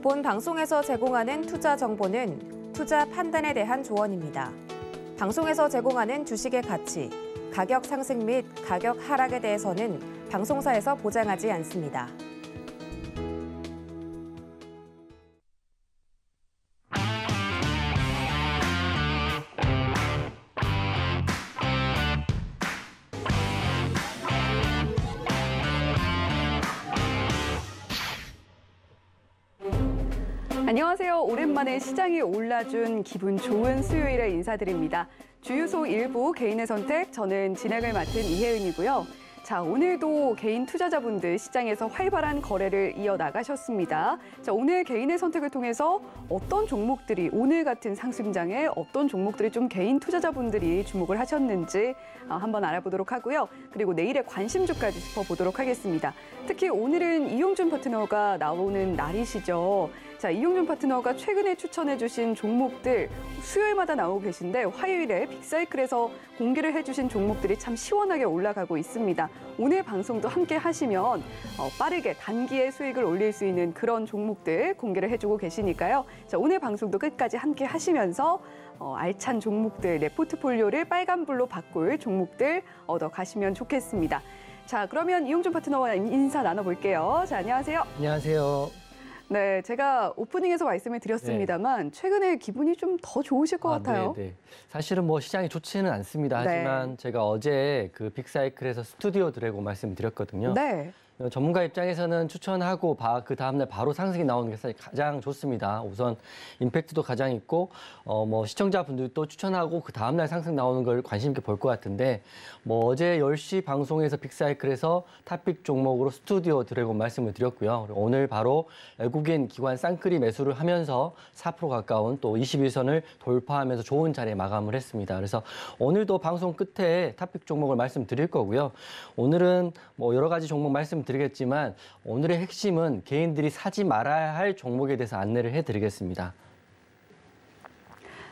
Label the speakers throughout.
Speaker 1: 본 방송에서 제공하는 투자 정보는 투자 판단에 대한 조언입니다. 방송에서 제공하는 주식의 가치, 가격 상승 및 가격 하락에 대해서는 방송사에서 보장하지 않습니다.
Speaker 2: 안녕하세요. 오랜만에 시장이 올라준 기분 좋은 수요일에 인사드립니다. 주유소 일부 개인의 선택, 저는 진행을 맡은 이혜은이고요. 자, 오늘도 개인 투자자분들 시장에서 활발한 거래를 이어나가셨습니다. 자, 오늘 개인의 선택을 통해서 어떤 종목들이 오늘 같은 상승장에 어떤 종목들이 좀 개인 투자자분들이 주목을 하셨는지 한번 알아보도록 하고요. 그리고 내일의 관심주까지 짚어보도록 하겠습니다. 특히 오늘은 이용준 파트너가 나오는 날이시죠. 자, 이용준 파트너가 최근에 추천해주신 종목들 수요일마다 나오고 계신데 화요일에 빅사이클에서 공개를 해주신 종목들이 참 시원하게 올라가고 있습니다. 오늘 방송도 함께 하시면 빠르게 단기에 수익을 올릴 수 있는 그런 종목들 공개를 해주고 계시니까요. 자, 오늘 방송도 끝까지 함께 하시면서 알찬 종목들, 내 포트폴리오를 빨간불로 바꿀 종목들 얻어가시면 좋겠습니다. 자, 그러면 이용준 파트너와 인사 나눠볼게요. 자, 안녕하세요.
Speaker 3: 안녕하세요.
Speaker 2: 네, 제가 오프닝에서 말씀을 드렸습니다만 최근에 기분이 좀 더 좋으실 것 같아요.
Speaker 3: 네. 사실은 뭐 시장이 좋지는 않습니다. 하지만 제가 어제 그 빅사이클에서 스튜디오 드래곤 말씀드렸거든요.
Speaker 2: 네.
Speaker 3: 전문가 입장에서는 추천하고 그 다음날 바로 상승이 나오는 게 사실 가장 좋습니다. 우선 임팩트도 가장 있고 뭐 시청자분들도 추천하고 그 다음날 상승 나오는 걸 관심 있게 볼 것 같은데 뭐 어제 10시 방송에서 빅사이클에서 탑픽 종목으로 스튜디오 드래곤 말씀을 드렸고요. 그리고 오늘 바로 외국인 기관 쌍끌이 매수를 하면서 4% 가까운 또 21선을 돌파하면서 좋은 자리에 마감을 했습니다. 그래서 오늘도 방송 끝에 탑픽 종목을 말씀드릴 거고요. 오늘은 뭐 여러 가지 종목 말씀드리겠지만 오늘의 핵심은 개인들이 사지 말아야 할 종목에 대해서 안내를 해드리겠습니다.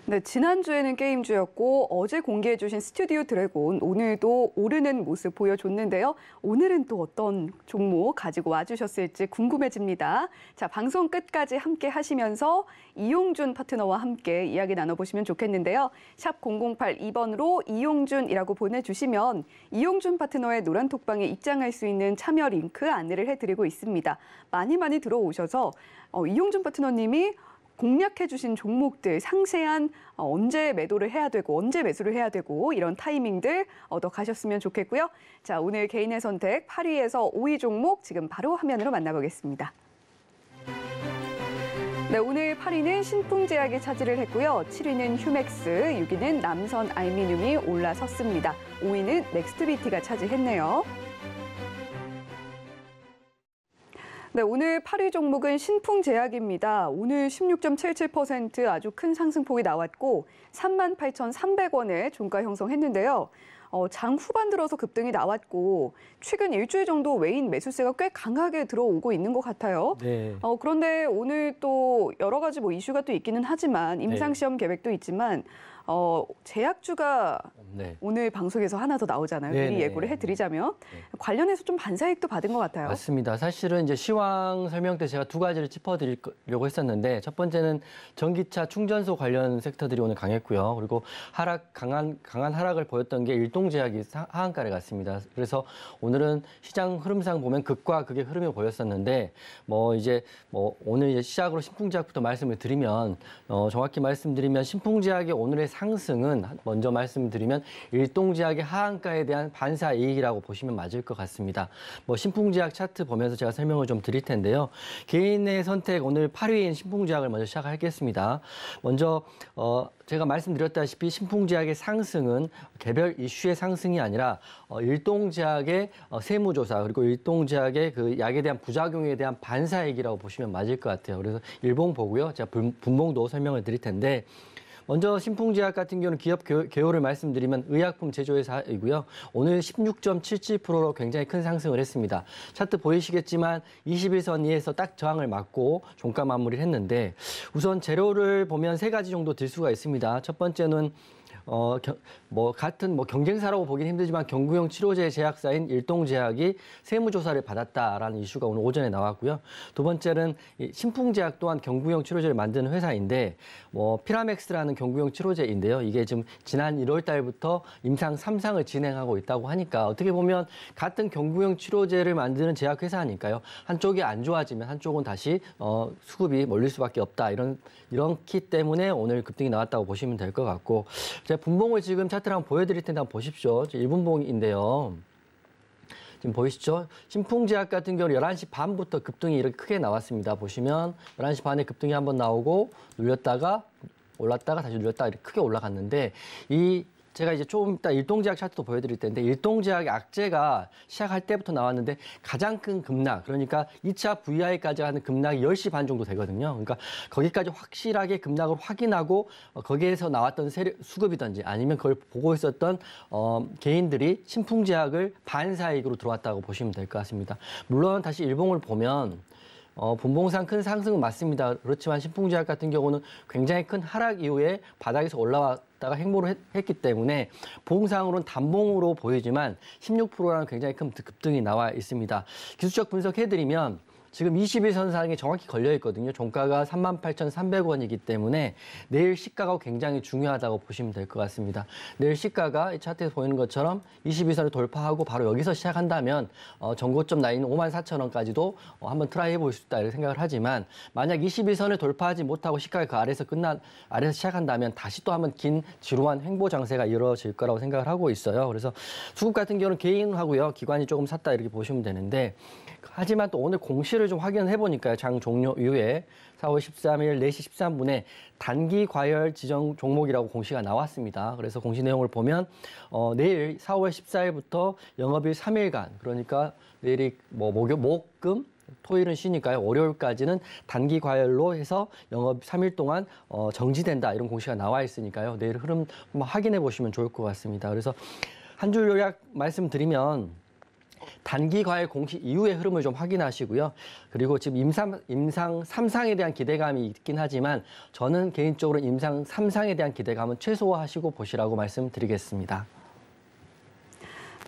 Speaker 2: 네, 지난주에는 게임주였고 어제 공개해 주신 스튜디오 드래곤 오늘도 오르는 모습 보여줬는데요. 오늘은 또 어떤 종목 가지고 와주셨을지 궁금해집니다. 자, 방송 끝까지 함께 하시면서 이용준 파트너와 함께 이야기 나눠보시면 좋겠는데요. 샵 0082번으로 이용준이라고 보내주시면 이용준 파트너의 노란 톡방에 입장할 수 있는 참여 링크 안내를 해드리고 있습니다. 많이 들어오셔서 이용준 파트너님이 공략해 주신 종목들 상세한 언제 매도를 해야 되고 언제 매수를 해야 되고 이런 타이밍들 얻어가셨으면 좋겠고요. 자, 오늘 개인의 선택 8위에서 5위 종목 지금 바로 화면으로 만나보겠습니다. 네, 오늘 8위는 신풍제약이 차지를 했고요. 7위는 휴맥스, 6위는 남선 알미늄이 올라섰습니다. 5위는 넥스트비티가 차지했네요. 네, 오늘 8위 종목은 신풍제약입니다. 오늘 16.77% 아주 큰 상승폭이 나왔고 38,300원에 종가 형성했는데요. 장 후반 들어서 급등이 나왔고 최근 일주일 정도 외인 매수세가 꽤 강하게 들어오고 있는 것 같아요.
Speaker 3: 네.
Speaker 2: 그런데 오늘 또 여러 가지 뭐 이슈가 또 있기는 하지만 임상시험 계획도 있지만 제약주가 오늘 방송에서 하나 더 나오잖아요. 미리 예고를 해드리자면 관련해서 좀 반사익도 받은 것 같아요.
Speaker 3: 맞습니다. 사실은 이제 시황 설명 때 제가 두 가지를 짚어드리려고 했었는데 첫 번째는 전기차 충전소 관련 섹터들이 오늘 강했고요. 그리고 강한 하락을 보였던 게 일동제약이 하한가를 갔습니다. 그래서 오늘은 시장 흐름상 보면 극과 극의 흐름이 보였었는데 오늘 이제 시작으로 신풍제약부터 말씀을 드리면 정확히 말씀드리면 신풍제약의 오늘의 상승은 먼저 말씀드리면 일동제약의 하한가에 대한 반사 이익이라고 보시면 맞을 것 같습니다. 신풍제약 차트 보면서 제가 설명을 좀 드릴 텐데요. 개인의 선택 오늘 8위인 신풍제약을 먼저 시작하겠습니다. 먼저 제가 말씀드렸다시피 신풍제약의 상승은 개별 이슈의 상승이 아니라 일동제약의 세무조사 그리고 일동제약의 그 약에 대한 부작용에 대한 반사이익이라고 보시면 맞을 것 같아요. 그래서 일봉 보고요. 제가 분봉도 설명을 드릴 텐데 먼저 신풍제약 같은 경우는 기업 개요를 말씀드리면 의약품 제조회사이고요. 오늘 16.77%로 굉장히 큰 상승을 했습니다. 차트 보이시겠지만 21선 이에서 딱 저항을 맞고 종가 마무리를 했는데 우선 재료를 보면 세 가지 정도 들 수가 있습니다. 첫 번째는 같은 경쟁사라고 보긴 힘들지만 경구용 치료제 제약사인 일동제약이 세무조사를 받았다라는 이슈가 오늘 오전에 나왔고요. 두 번째는 이 신풍제약 또한 경구용 치료제를 만드는 회사인데 피라맥스라는 경구용 치료제인데요. 이게 지금 지난 1월 달부터 임상 3상을 진행하고 있다고 하니까 어떻게 보면 같은 경구용 치료제를 만드는 제약회사니까요. 한쪽이 안 좋아지면 한쪽은 다시 수급이 몰릴 수밖에 없다. 이렇기 때문에 오늘 급등이 나왔다고 보시면 될 것 같고, 제가 분봉을 지금 차트를 한번 보여드릴 텐데 한번 보십시오. 1분봉인데요. 지금 보이시죠? 신풍제약 같은 경우는 11시 반부터 급등이 이렇게 크게 나왔습니다. 보시면 11시 반에 급등이 한번 나오고 눌렸다가 올랐다가 다시 눌렸다가 이렇게 크게 올라갔는데, 제가 이제 조금 이따 일동제약 차트도 보여드릴 텐데, 일동제약의 악재가 시작할 때부터 나왔는데 가장 큰 급락, 그러니까 2차 VI까지 하는 급락이 10시 반 정도 되거든요. 그러니까 거기까지 확실하게 급락을 확인하고 거기에서 나왔던 수급이든지 아니면 그걸 보고 있었던 개인들이 신풍제약을 반사이익으로 들어왔다고 보시면 될 것 같습니다. 물론 다시 일봉을 보면 분봉상 큰 상승은 맞습니다. 그렇지만 신풍제약 같은 경우는 굉장히 큰 하락 이후에 바닥에서 올라왔다가 횡보를 했기 때문에 봉상으로는 단봉으로 보이지만 16%라는 굉장히 큰 급등이 나와 있습니다. 기술적 분석해드리면 지금 21선상에 정확히 걸려 있거든요. 종가가 38,300원이기 때문에 내일 시가가 굉장히 중요하다고 보시면 될 것 같습니다. 내일 시가가 이 차트에서 보이는 것처럼 22선을 돌파하고 바로 여기서 시작한다면 전고점 라인 54,000원까지도 한번 트라이 해볼 수 있다 이렇게 생각을 하지만, 만약 21선을 돌파하지 못하고 시가가 그 아래에서 시작한다면 다시 또 한번 긴 지루한 횡보 장세가 이루어질 거라고 생각을 하고 있어요. 그래서 수급 같은 경우는 개인하고요, 기관이 조금 샀다 이렇게 보시면 되는데, 하지만 또 오늘 공시를 좀 확인을 해보니까요. 장 종료 이후에 4월 13일 4시 13분에 단기 과열 지정 종목이라고 공시가 나왔습니다. 그래서 공시 내용을 보면 내일 4월 14일부터 영업일 3일간, 그러니까 내일이 목금, 토요일은 쉬니까요. 월요일까지는 단기 과열로 해서 영업 3일 동안 정지된다 이런 공시가 나와 있으니까요. 내일 흐름 한번 확인해 보시면 좋을 것 같습니다. 그래서 한 줄 요약 말씀드리면, 단기 과열 공시 이후의 흐름을 좀 확인하시고요. 그리고 지금 임상 3상에 대한 기대감이 있긴 하지만 저는 개인적으로 임상 3상에 대한 기대감은 최소화하시고 보시라고 말씀드리겠습니다.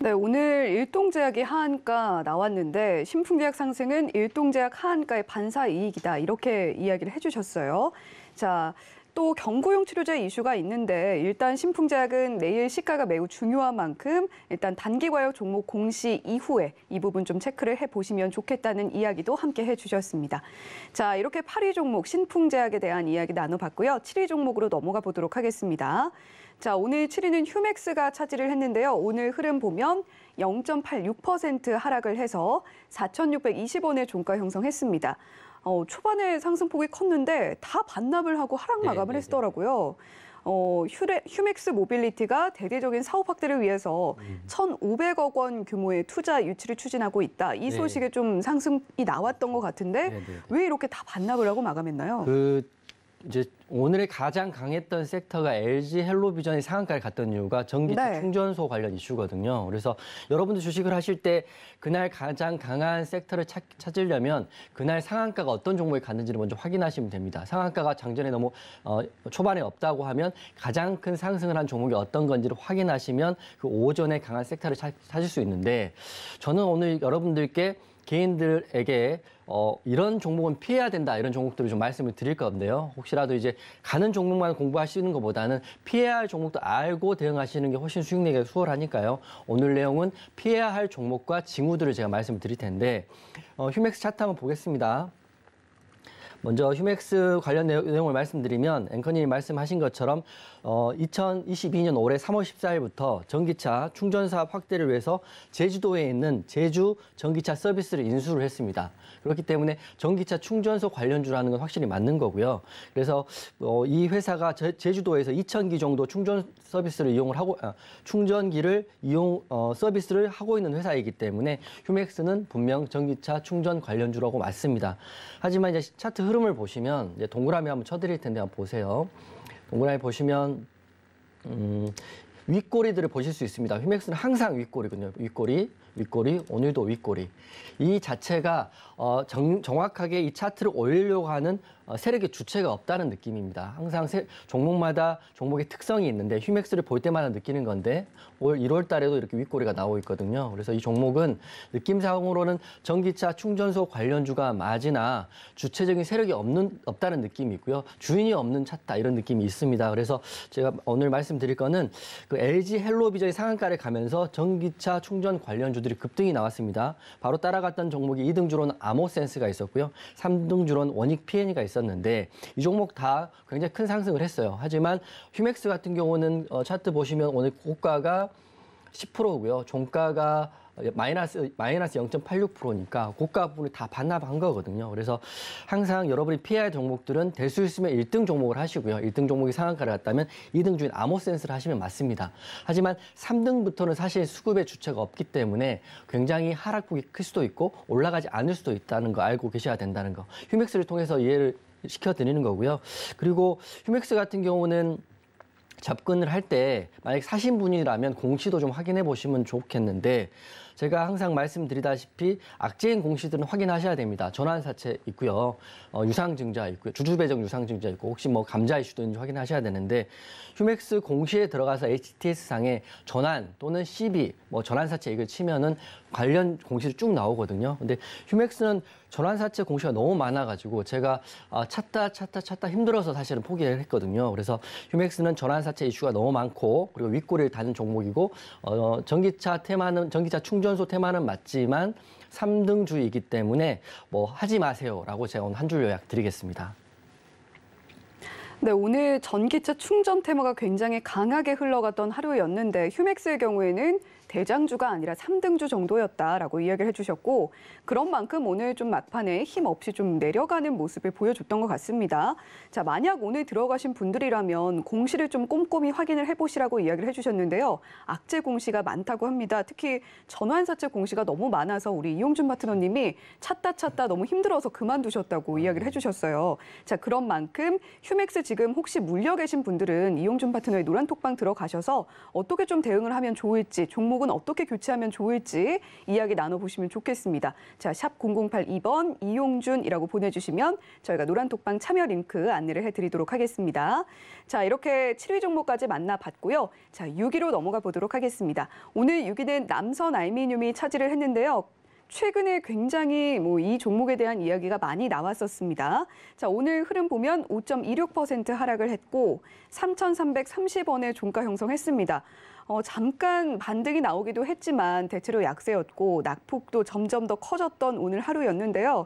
Speaker 2: 네, 오늘 일동제약이 하한가 나왔는데 신풍제약 상승은 일동제약 하한가의 반사 이익이다 이렇게 이야기를 해주셨어요. 자, 또 경구용 치료제 이슈가 있는데 일단 신풍제약은 내일 시가가 매우 중요한 만큼 일단 단기 과열 종목 공시 이후에 이 부분 좀 체크를 해보시면 좋겠다는 이야기도 함께 해주셨습니다. 자, 이렇게 8위 종목 신풍제약에 대한 이야기 나눠봤고요. 7위 종목으로 넘어가 보도록 하겠습니다. 자, 오늘 7위는 휴맥스가 차지를 했는데요. 오늘 흐름 보면 0.86% 하락을 해서 4,620원의 종가 형성했습니다. 초반에 상승폭이 컸는데 다 반납을 하고 하락 마감을 했더라고요. 휴맥스 모빌리티가 대대적인 사업 확대를 위해서 1,500억 원 규모의 투자 유치를 추진하고 있다. 이 소식에 좀 상승이 나왔던 것 같은데 왜 이렇게 다 반납을 하고 마감했나요?
Speaker 3: 이제 오늘의 가장 강했던 섹터가 LG 헬로비전이 상한가를 갔던 이유가 전기차 충전소 관련 이슈거든요. 그래서 여러분들 주식을 하실 때 그날 가장 강한 섹터를 찾으려면 그날 상한가가 어떤 종목에 갔는지를 먼저 확인하시면 됩니다. 상한가가 장전에 너무 초반에 없다고 하면 가장 큰 상승을 한 종목이 어떤 건지를 확인하시면 그 오전에 강한 섹터를 찾을 수 있는데, 저는 오늘 여러분들께 개인들에게 이런 종목은 피해야 된다 이런 종목들을 좀 말씀을 드릴 건데요. 혹시라도 이제 가는 종목만 공부하시는 것보다는 피해야 할 종목도 알고 대응하시는 게 훨씬 수익 내기가 수월하니까요. 오늘 내용은 피해야 할 종목과 징후들을 제가 말씀을 드릴 텐데, 휴맥스 차트 한번 보겠습니다. 먼저 휴맥스 관련 내용을 말씀드리면 앵커님이 말씀하신 것처럼 2022년 올해 3월 14일부터 전기차 충전사업 확대를 위해서 제주도에 있는 제주 전기차 서비스를 인수를 했습니다. 그렇기 때문에 전기차 충전소 관련주라는 건 확실히 맞는 거고요. 그래서 이 회사가 제주도에서 2,000기 정도 충전 서비스를 충전기를 서비스를 하고 있는 회사이기 때문에 휴맥스는 분명 전기차 충전 관련주라고 맞습니다. 하지만 이제 차트 흐름을 보시면 이제 동그라미 한번 쳐드릴 텐데 한번 보세요. 동그라미 보시면 윗꼬리들을 보실 수 있습니다. 휴맥스는 항상 윗꼬리거든요. 윗꼬리. 윗꼬리, 오늘도 윗꼬리. 이 자체가 정확하게 이 차트를 올리려고 하는 세력의 주체가 없다는 느낌입니다. 항상 종목마다 종목의 특성이 있는데 휴맥스를 볼 때마다 느끼는 건데 올 1월 달에도 이렇게 윗꼬리가 나오고 있거든요. 그래서 이 종목은 느낌상으로는 전기차 충전소 관련주가 맞으나 주체적인 세력이 없다는 느낌이 있고요. 주인이 없는 차다 이런 느낌이 있습니다. 그래서 제가 오늘 말씀드릴 거는 그 LG 헬로비전이 상한가를 가면서 전기차 충전 관련주들이 급등이 나왔습니다. 바로 따라갔던 종목이 2등주로는 아모센스가 있었고요. 3등주로는 원익 P&E가 있었는데 이 종목 다 굉장히 큰 상승을 했어요. 하지만 휴맥스 같은 경우는 차트 보시면 오늘 고가가 10%고요. 종가가 마이너스 0.86%니까 고가 부분을 다 반납한 거거든요. 그래서 항상 여러분이 피해야 할 종목들은 될 수 있으면 1등 종목을 하시고요. 1등 종목이 상한가를 갔다면 2등 주인 아모센스를 하시면 맞습니다. 하지만 3등부터는 사실 수급의 주체가 없기 때문에 굉장히 하락폭이 클 수도 있고 올라가지 않을 수도 있다는 거 알고 계셔야 된다는 거. 휴맥스를 통해서 이해를 시켜드리는 거고요. 그리고 휴맥스 같은 경우는 접근을 할 때 만약 사신 분이라면 공시도 좀 확인해 보시면 좋겠는데 제가 항상 말씀드리다시피 악재인 공시들은 확인하셔야 됩니다. 전환사채 있고요. 유상증자 있고요. 주주배정 유상증자 있고 혹시 뭐 감자 이슈도 있는지 확인하셔야 되는데 휴맥스 공시에 들어가서 HTS상에 전환 또는 CB 뭐 전환사채 이걸 치면은 관련 공시를 쭉 나오거든요. 근데 휴맥스는 전환사채 공시가 너무 많아가지고 제가 찾다 힘들어서 사실은 포기를 했거든요. 그래서 휴맥스는 전환사채 이슈가 너무 많고 그리고 윗꼬리를 다는 종목이고 전기차 충전소 테마는 맞지만 3등주이기 때문에 뭐 하지 마세요라고 제가 오늘 한 줄 요약 드리겠습니다.
Speaker 2: 네, 오늘 전기차 충전 테마가 굉장히 강하게 흘러갔던 하루였는데 휴맥스의 경우에는 대장주가 아니라 3등주 정도였다라고 이야기를 해주셨고 그런 만큼 오늘 좀 막판에 힘없이 좀 내려가는 모습을 보여줬던 것 같습니다. 자, 만약 오늘 들어가신 분들이라면 공시를 좀 꼼꼼히 확인을 해보시라고 이야기를 해주셨는데요. 악재 공시가 많다고 합니다. 특히 전환사채 공시가 너무 많아서 우리 이용준 파트너님이 찾다 너무 힘들어서 그만두셨다고 이야기를 해주셨어요. 자, 그런 만큼 휴맥스 지금 혹시 물려 계신 분들은 이용준 파트너의 노란톡방 들어가셔서 어떻게 좀 대응을 하면 좋을지 종목은 어떻게 교체하면 좋을지 이야기 나눠보시면 좋겠습니다. 자, 샵 0082번 이용준이라고 보내주시면 저희가 노란톡방 참여 링크 안내를 해드리도록 하겠습니다. 자, 이렇게 7위 종목까지 만나봤고요. 자, 6위로 넘어가 보도록 하겠습니다. 오늘 6위는 남선 알미늄이 차지를 했는데요. 최근에 굉장히 이 종목에 대한 이야기가 많이 나왔었습니다. 자, 오늘 흐름 보면 5.26% 하락을 했고 3,330원의 종가 형성했습니다. 잠깐 반등이 나오기도 했지만 대체로 약세였고 낙폭도 점점 더 커졌던 오늘 하루였는데요.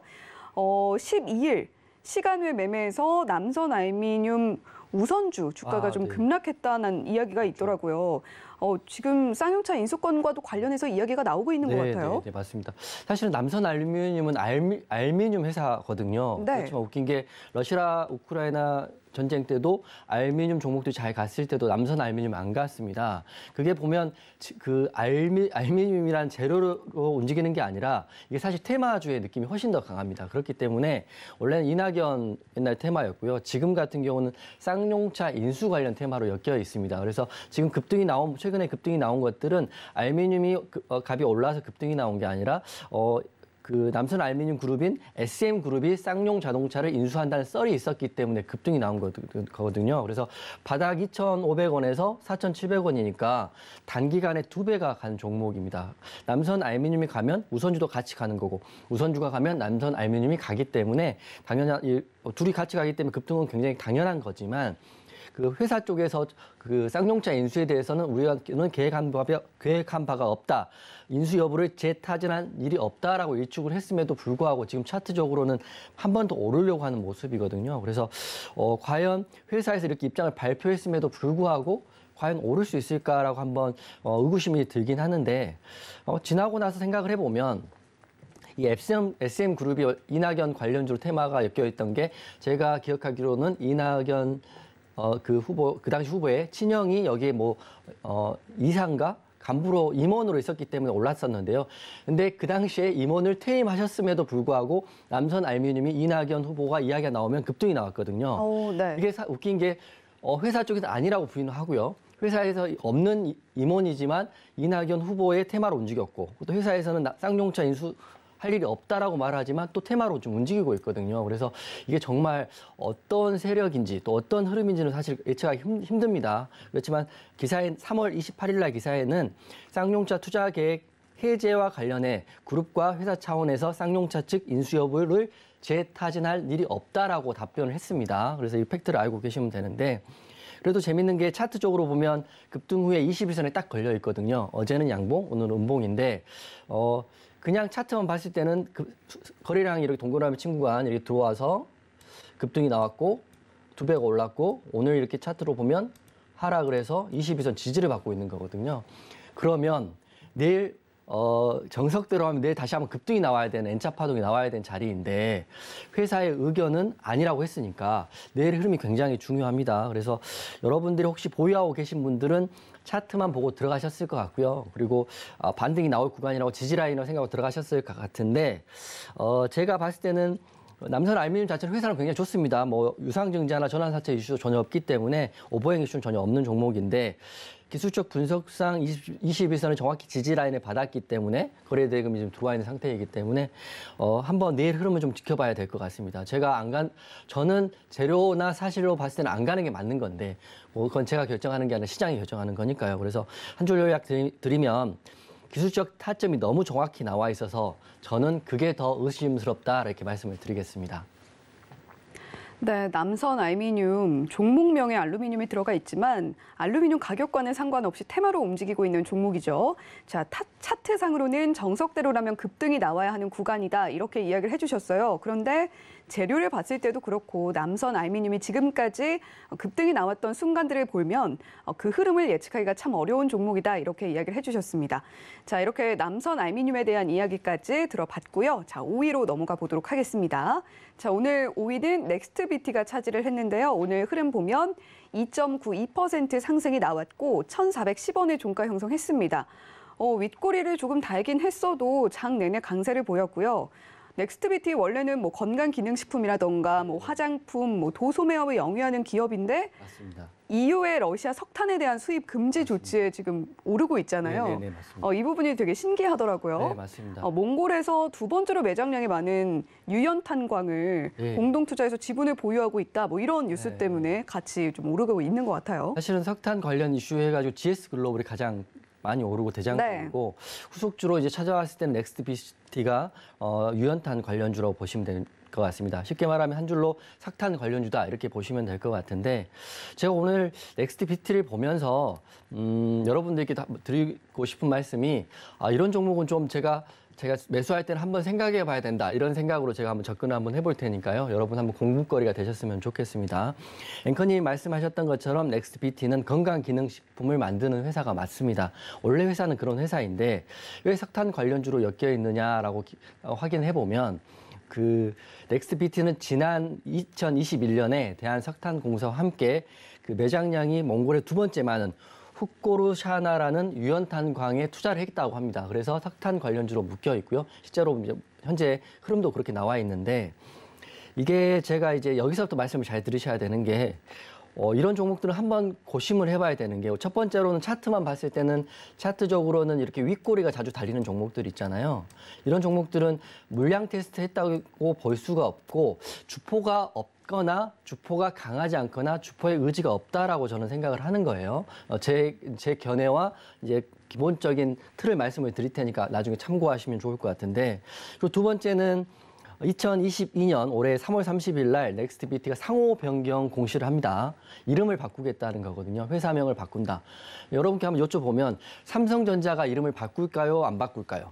Speaker 2: 12일 시간외 매매에서 남선 알미늄 우선주 주가가 좀 급락했다는 이야기가 있더라고요. 지금 쌍용차 인수권과도 관련해서 이야기가 나오고 있는 것 같아요.
Speaker 3: 네, 맞습니다. 사실은 남선 알루미늄은 알미늄 회사거든요.
Speaker 2: 네.
Speaker 3: 그렇지만 웃긴 게 러시아 우크라이나 전쟁 때도 알미늄 종목들이 잘 갔을 때도 남선 알미늄 안 갔습니다. 그게 보면 그 알미늄이란 재료로 움직이는 게 아니라 이게 사실 테마주의 느낌이 훨씬 더 강합니다. 그렇기 때문에 원래는 이낙연 옛날 테마였고요. 지금 같은 경우는 쌍용차 인수 관련 테마로 엮여 있습니다. 그래서 지금 최근에 급등이 나온 것들은 알미늄이 값이 올라서 급등이 나온 게 아니라 그 남선 알미늄 그룹인 SM 그룹이 쌍용 자동차를 인수한다는 썰이 있었기 때문에 급등이 나온 거거든요. 그래서 바닥 2,500원에서 4,700원이니까 단기간에 2배가 간 종목입니다. 남선 알미늄이 가면 우선주도 같이 가는 거고 우선주가 가면 남선 알미늄이 가기 때문에 둘이 같이 가기 때문에 급등은 굉장히 당연한 거지만 그 회사 쪽에서 그 쌍용차 인수에 대해서는 우리는 계획한 바가 없다. 인수 여부를 재타진한 일이 없다라고 일축을 했음에도 불구하고 지금 차트적으로는 한 번 더 오르려고 하는 모습이거든요. 그래서 과연 회사에서 이렇게 입장을 발표했음에도 불구하고 과연 오를 수 있을까라고 한번 의구심이 들긴 하는데 지나고 나서 생각을 해보면 이 SM 그룹이 이낙연 관련주로 테마가 엮여 있던 게 제가 기억하기로는 이낙연 그 당시 후보의 친형이 여기에 이사인가? 간부로 임원으로 있었기 때문에 올랐었는데요. 근데 그 당시에 임원을 퇴임하셨음에도 불구하고 남선 알미늄이 이낙연 후보가 이야기가 나오면 급등이 나왔거든요.
Speaker 2: 네.
Speaker 3: 이게 웃긴 게 회사 쪽에서 아니라고 부인을 하고요. 회사에서 없는 임원이지만 이낙연 후보의 테마로 움직였고 또 회사에서는 쌍용차 인수할 일이 없다라고 말하지만 또 테마로 좀 움직이고 있거든요. 그래서 이게 정말 어떤 세력인지 또 어떤 흐름인지는 사실 예측하기 힘듭니다. 그렇지만 기사에 3월 28일 날 기사에는 쌍용차 투자 계획 해제와 관련해 그룹과 회사 차원에서 쌍용차 측 인수 여부를 재타진할 일이 없다라고 답변을 했습니다. 그래서 이 팩트를 알고 계시면 되는데 그래도 재밌는 게 차트적으로 보면 급등 후에 21선에 딱 걸려 있거든요. 어제는 양봉, 오늘은 음봉인데 그냥 차트만 봤을 때는 거래량이 이렇게 동그라미 친구가 이렇게 들어와서 급등이 나왔고 2배가 올랐고 오늘 이렇게 차트로 보면 하락을 해서 22선 지지를 받고 있는 거거든요. 그러면 내일 정석대로 하면 내일 다시 한번 급등이 나와야 되는 N차 파동이 나와야 되는 자리인데 회사의 의견은 아니라고 했으니까 내일 흐름이 굉장히 중요합니다. 그래서 여러분들이 혹시 보유하고 계신 분들은 차트만 보고 들어가셨을 것 같고요. 그리고 반등이 나올 구간이라고 지지라인으로 생각하고 들어가셨을 것 같은데 제가 봤을 때는 남선 알루미늄 자체는 회사는 굉장히 좋습니다. 뭐 유상증자나 전환사채 이슈도 전혀 없기 때문에 오버행 이슈는 전혀 없는 종목인데 기술적 분석상 21선을 정확히 지지라인을 받았기 때문에 거래대금이 지금 들어와 있는 상태이기 때문에 한번 내일 흐름을 좀 지켜봐야 될 것 같습니다. 저는 재료나 사실로 봤을 때는 안 가는 게 맞는 건데 뭐 그건 제가 결정하는 게 아니라 시장이 결정하는 거니까요. 그래서 한 줄 요약 드리면 기술적 타점이 너무 정확히 나와 있어서 저는 그게 더 의심스럽다 이렇게 말씀을 드리겠습니다.
Speaker 2: 네, 남선 알루미늄 종목명에 알루미늄이 들어가 있지만 알루미늄 가격과는 상관없이 테마로 움직이고 있는 종목이죠. 자, 차트상으로는 정석대로라면 급등이 나와야 하는 구간이다 이렇게 이야기를 해주셨어요. 그런데 재료를 봤을 때도 그렇고 남선 알루미늄이 지금까지 급등이 나왔던 순간들을 보면 그 흐름을 예측하기가 참 어려운 종목이다 이렇게 이야기를 해주셨습니다. 자, 이렇게 남선 알루미늄에 대한 이야기까지 들어봤고요. 자, 5위로 넘어가 보도록 하겠습니다. 자, 오늘 5위는 넥스트비티가 차지를 했는데요. 오늘 흐름 보면 2.92% 상승이 나왔고 1,410원의 종가 형성했습니다. 윗꼬리를 조금 달긴 했어도 장 내내 강세를 보였고요. 넥스트비티 원래는 뭐 건강기능식품이라던가 뭐 화장품, 뭐 도소매업을 영위하는 기업인데
Speaker 3: 맞습니다.
Speaker 2: EU의 러시아 석탄에 대한 수입 금지 조치에 지금 오르고 있잖아요.
Speaker 3: 네, 맞습니다.
Speaker 2: 이 부분이 되게 신기하더라고요.
Speaker 3: 네, 맞습니다.
Speaker 2: 몽골에서 두 번째로 매장량이 많은 유연탄광을
Speaker 3: 네.
Speaker 2: 공동투자해서 지분을 보유하고 있다. 뭐 이런 뉴스
Speaker 3: 네.
Speaker 2: 때문에 같이 좀 오르고 있는 것 같아요.
Speaker 3: 사실은 석탄 관련 이슈 해가지고 GS 글로벌이 가장 많이 오르고 대장이고 후속주로 이제 찾아왔을 때는 넥스트비티가 유연탄 관련주로 보시면 될 것 같습니다. 쉽게 말하면 한 줄로 석탄 관련주다 이렇게 보시면 될 것 같은데 제가 오늘 넥스트비티를 보면서 여러분들께 드리고 싶은 말씀이 이런 종목은 좀 제가 매수할 때는 한번 생각해 봐야 된다. 이런 생각으로 제가 한번 접근을 한번 해볼 테니까요. 여러분 한번 공부거리가 되셨으면 좋겠습니다. 앵커님이 말씀하셨던 것처럼 넥스트비티는 건강기능식품을 만드는 회사가 맞습니다. 원래 회사는 그런 회사인데 왜 석탄 관련주로 엮여 있느냐라고 확인해 보면 넥스트비티는 지난 2021년에 대한석탄공사와 함께 그 매장량이 몽골의 두 번째 많은 훅고르샤나라는 유연탄광에 투자를 했다고 합니다. 그래서 석탄 관련주로 묶여 있고요. 실제로 이제 현재 흐름도 그렇게 나와 있는데 이게 제가 이제 여기서부터 말씀을 잘 들으셔야 되는 게 이런 종목들은 한번 고심을 해봐야 되는 게 첫 번째로는 차트만 봤을 때는 차트적으로는 이렇게 윗꼬리가 자주 달리는 종목들 있잖아요. 이런 종목들은 물량 테스트 했다고 볼 수가 없고 주포가 없거나 주포가 강하지 않거나 주포의 의지가 없다라고 저는 생각을 하는 거예요. 제 견해와 이제 기본적인 틀을 말씀을 드릴 테니까 나중에 참고하시면 좋을 것 같은데 그리고 두 번째는 2022년 올해 3월 30일 날 넥스트비티가 상호 변경 공시를 합니다. 이름을 바꾸겠다는 거거든요. 회사명을 바꾼다. 여러분께 한번 여쭤보면 삼성전자가 이름을 바꿀까요? 안 바꿀까요?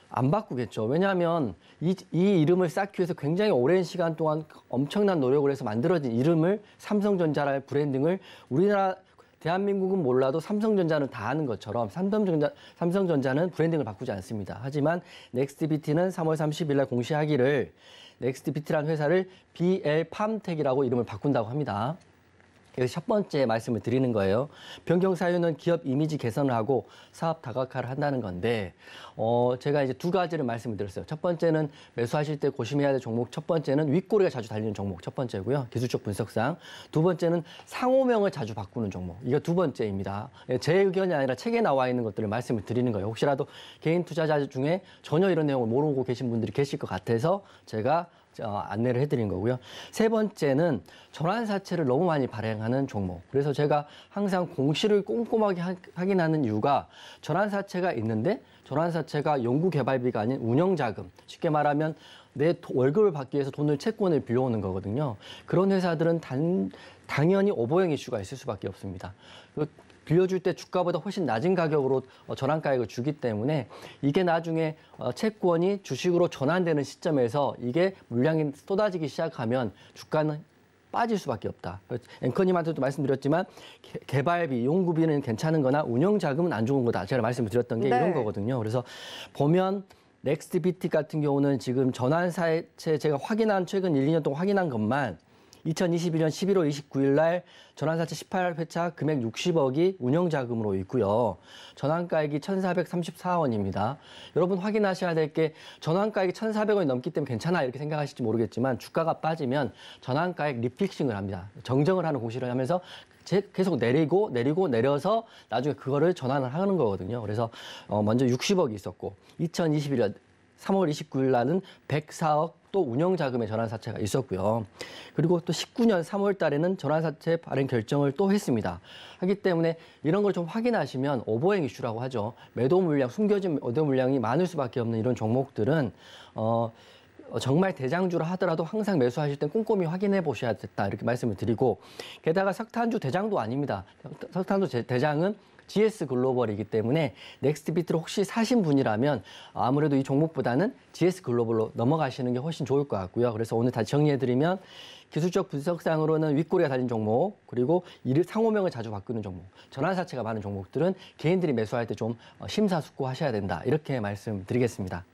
Speaker 3: 안 바꾸겠죠. 왜냐하면 이 이름을 쌓기 위해서 굉장히 오랜 시간 동안 엄청난 노력을 해서 만들어진 이름을 삼성전자라는 브랜딩을 우리나라 대한민국은 몰라도 삼성전자는 다 아는 것처럼 삼성전자는 브랜딩을 바꾸지 않습니다. 하지만 넥스트비티는 3월 30일 날 공시하기를 넥스트비티라는 회사를 BL팜텍이라고 이름을 바꾼다고 합니다. 여기 첫 번째 말씀을 드리는 거예요. 변경 사유는 기업 이미지 개선을 하고 사업 다각화를 한다는 건데, 제가 이제 두 가지를 말씀을 드렸어요. 첫 번째는 매수하실 때 고심해야 될 종목, 첫 번째는 윗꼬리가 자주 달리는 종목, 첫 번째고요. 기술적 분석상. 두 번째는 상호명을 자주 바꾸는 종목. 이거 두 번째입니다. 제 의견이 아니라 책에 나와 있는 것들을 말씀을 드리는 거예요. 혹시라도 개인 투자자 중에 전혀 이런 내용을 모르고 계신 분들이 계실 것 같아서 제가 안내를 해드린 거고요. 세 번째는 전환사채를 너무 많이 발행하는 종목. 그래서 제가 항상 공시를 꼼꼼하게 확인하는 이유가 전환사채가 있는데 전환사채가 연구개발비가 아닌 운영자금. 쉽게 말하면 내 월급을 받기 위해서 돈을 채권을 빌려오는 거거든요. 그런 회사들은 당연히 오버행 이슈가 있을 수밖에 없습니다. 빌려줄 때 주가보다 훨씬 낮은 가격으로 전환가액을 주기 때문에 이게 나중에 채권이 주식으로 전환되는 시점에서 이게 물량이 쏟아지기 시작하면 주가는 빠질 수밖에 없다. 앵커님한테도 말씀드렸지만 개발비, 연구비는 괜찮은 거나 운영자금은 안 좋은 거다. 제가 말씀을 드렸던 게 이런 거거든요. 그래서 보면 넥스트비티 같은 경우는 지금 전환사채 제가 최근 1, 2년 동안 확인한 것만 2021년 11월 29일 날 전환사채 18회차 금액 60억이 운영자금으로 있고요. 전환가액이 1,434원입니다. 여러분 확인하셔야 될 게 전환가액이 1,400원이 넘기 때문에 괜찮아 이렇게 생각하실지 모르겠지만 주가가 빠지면 전환가액 리픽싱을 합니다. 정정을 하는 공시를 하면서 계속 내려서 나중에 그거를 전환을 하는 거거든요. 그래서 먼저 60억이 있었고 2021년 3월 29일 날은 104억 또 운영자금의 전환사채가 있었고요. 그리고 또 19년 3월 달에는 전환사채 발행 결정을 또 했습니다. 하기 때문에 이런 걸 좀 확인하시면 오버행 이슈라고 하죠. 숨겨진 매도 물량이 많을 수밖에 없는 이런 종목들은 정말 대장주라 하더라도 항상 매수하실 때 꼼꼼히 확인해 보셔야 됐다 이렇게 말씀을 드리고, 게다가 석탄주 대장도 아닙니다. 석탄주 대장은 GS 글로벌이기 때문에 넥스트비트를 혹시 사신 분이라면 아무래도 이 종목보다는 GS 글로벌로 넘어가시는 게 훨씬 좋을 것 같고요. 그래서 오늘 다시 정리해드리면 기술적 분석상으로는 윗꼬리가 달린 종목, 그리고 상호명을 자주 바꾸는 종목, 전환사채가 많은 종목들은 개인들이 매수할 때 좀 심사숙고하셔야 된다. 이렇게 말씀드리겠습니다.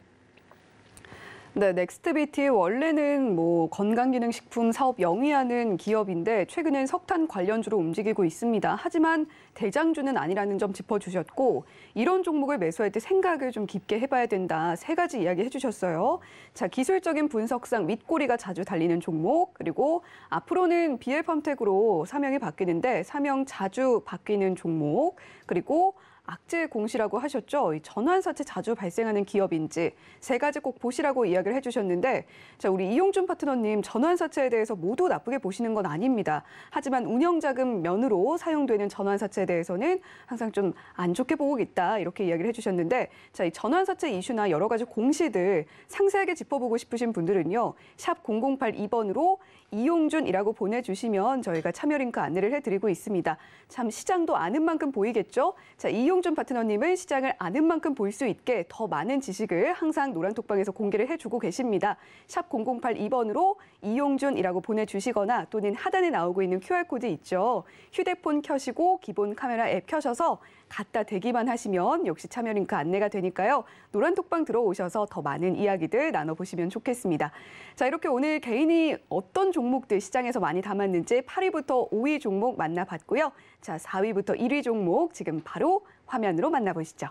Speaker 2: 네, 넥스트비티 원래는 건강기능식품 사업 영위하는 기업인데 최근엔 석탄 관련주로 움직이고 있습니다. 하지만 대장주는 아니라는 점 짚어주셨고, 이런 종목을 매수할 때 생각을 좀 깊게 해봐야 된다. 세 가지 이야기 해주셨어요. 자, 기술적인 분석상 윗꼬리가 자주 달리는 종목, 그리고 앞으로는 BL팜텍으로 사명이 바뀌는데 사명 자주 바뀌는 종목, 그리고 악재 공시라고 하셨죠. 이 전환사채 자주 발생하는 기업인지 세 가지 꼭 보시라고 이야기를 해주셨는데, 자, 우리 이용준 파트너님, 전환사채에 대해서 모두 나쁘게 보시는 건 아닙니다. 하지만 운영자금 면으로 사용되는 전환사채에 대해서는 항상 좀 안 좋게 보고 있다 이렇게 이야기를 해주셨는데, 자, 이 전환사채 이슈나 여러 가지 공시들 상세하게 짚어보고 싶으신 분들은요, 샵 0082번으로 이용준이라고 보내주시면 저희가 참여 링크 안내를 해드리고 있습니다. 참 시장도 아는 만큼 보이겠죠? 자, 이용준 파트너님은 시장을 아는 만큼 볼 수 있게 더 많은 지식을 항상 노란톡방에서 공개를 해주고 계십니다. 샵 0082번으로 이용준이라고 보내주시거나 또는 하단에 나오고 있는 QR코드 있죠? 휴대폰 켜시고 기본 카메라 앱 켜셔서 갖다 대기만 하시면 역시 참여 링크 안내가 되니까요. 노란톡방 들어오셔서 더 많은 이야기들 나눠보시면 좋겠습니다. 자, 이렇게 오늘 개인이 어떤 종목들 시장에서 많이 담았는지 8위부터 5위 종목 만나봤고요. 자, 4위부터 1위 종목 지금 바로 화면으로 만나보시죠.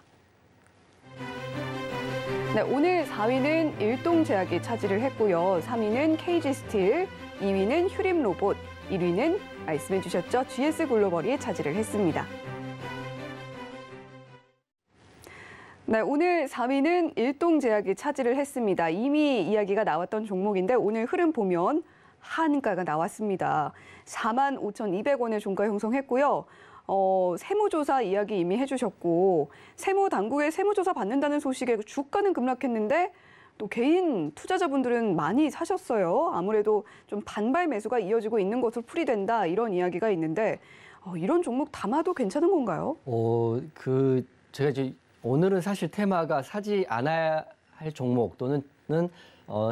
Speaker 2: 네, 오늘 4위는 일동제약이 차지를 했고요. 3위는 KG스틸, 2위는 휴림로봇, 1위는 말씀해 주셨죠. GS글로벌이 차지를 했습니다. 네, 오늘 4위는 일동제약이 차지를 했습니다. 이미 이야기가 나왔던 종목인데 오늘 흐름 보면 한가가 나왔습니다. 45,200원의 종가 형성했고요. 세무조사 이야기 이미 해주셨고, 세무당국에 세무조사 받는다는 소식에 주가는 급락했는데 또 개인 투자자분들은 많이 사셨어요. 아무래도 좀 반발 매수가 이어지고 있는 것으로 풀이된다 이런 이야기가 있는데 이런 종목 담아도 괜찮은 건가요?
Speaker 3: 제가 이제 오늘은 사실 테마가 사지 않아야 할 종목 또는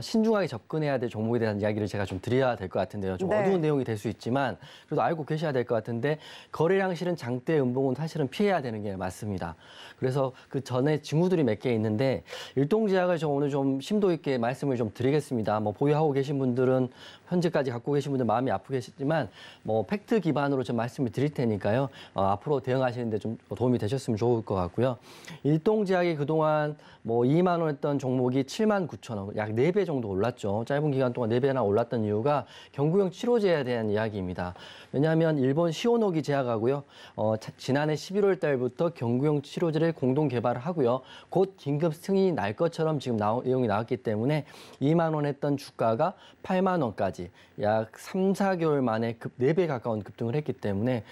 Speaker 3: 신중하게 접근해야 될 종목에 대한 이야기를 제가 좀 드려야 될 것 같은데요. 좀
Speaker 2: 네.
Speaker 3: 어두운 내용이 될 수 있지만 그래도 알고 계셔야 될 것 같은데 거래량 실은 장대 음봉은 사실은 피해야 되는 게 맞습니다. 그래서 그 전에 징후들이 몇 개 있는데 일동제약을 저 오늘 좀 심도 있게 말씀을 좀 드리겠습니다. 뭐 보유하고 계신 분들은 현재까지 갖고 계신 분들 마음이 아프겠지만 뭐 팩트 기반으로 좀 말씀을 드릴 테니까요. 앞으로 대응하시는데 좀 도움이 되셨으면 좋을 것 같고요. 일동제약이 그동안 뭐 2만 원 했던 종목이 7만 9천 원, 약 4배 정도 올랐죠. 짧은 기간 동안 4배나 올랐던 이유가 경구용 치료제에 대한 이야기입니다. 왜냐하면 일본 시오노기 제약하고요. 지난해 11월 달부터 경구용 치료제를 공동 개발을 하고요. 곧 긴급 승인이 날 것처럼 지금 내용이 나왔기 때문에 2만 원 했던 주가가 8만 원까지 약 3, 4개월 만에 4배 가까운 급등을 했기 때문에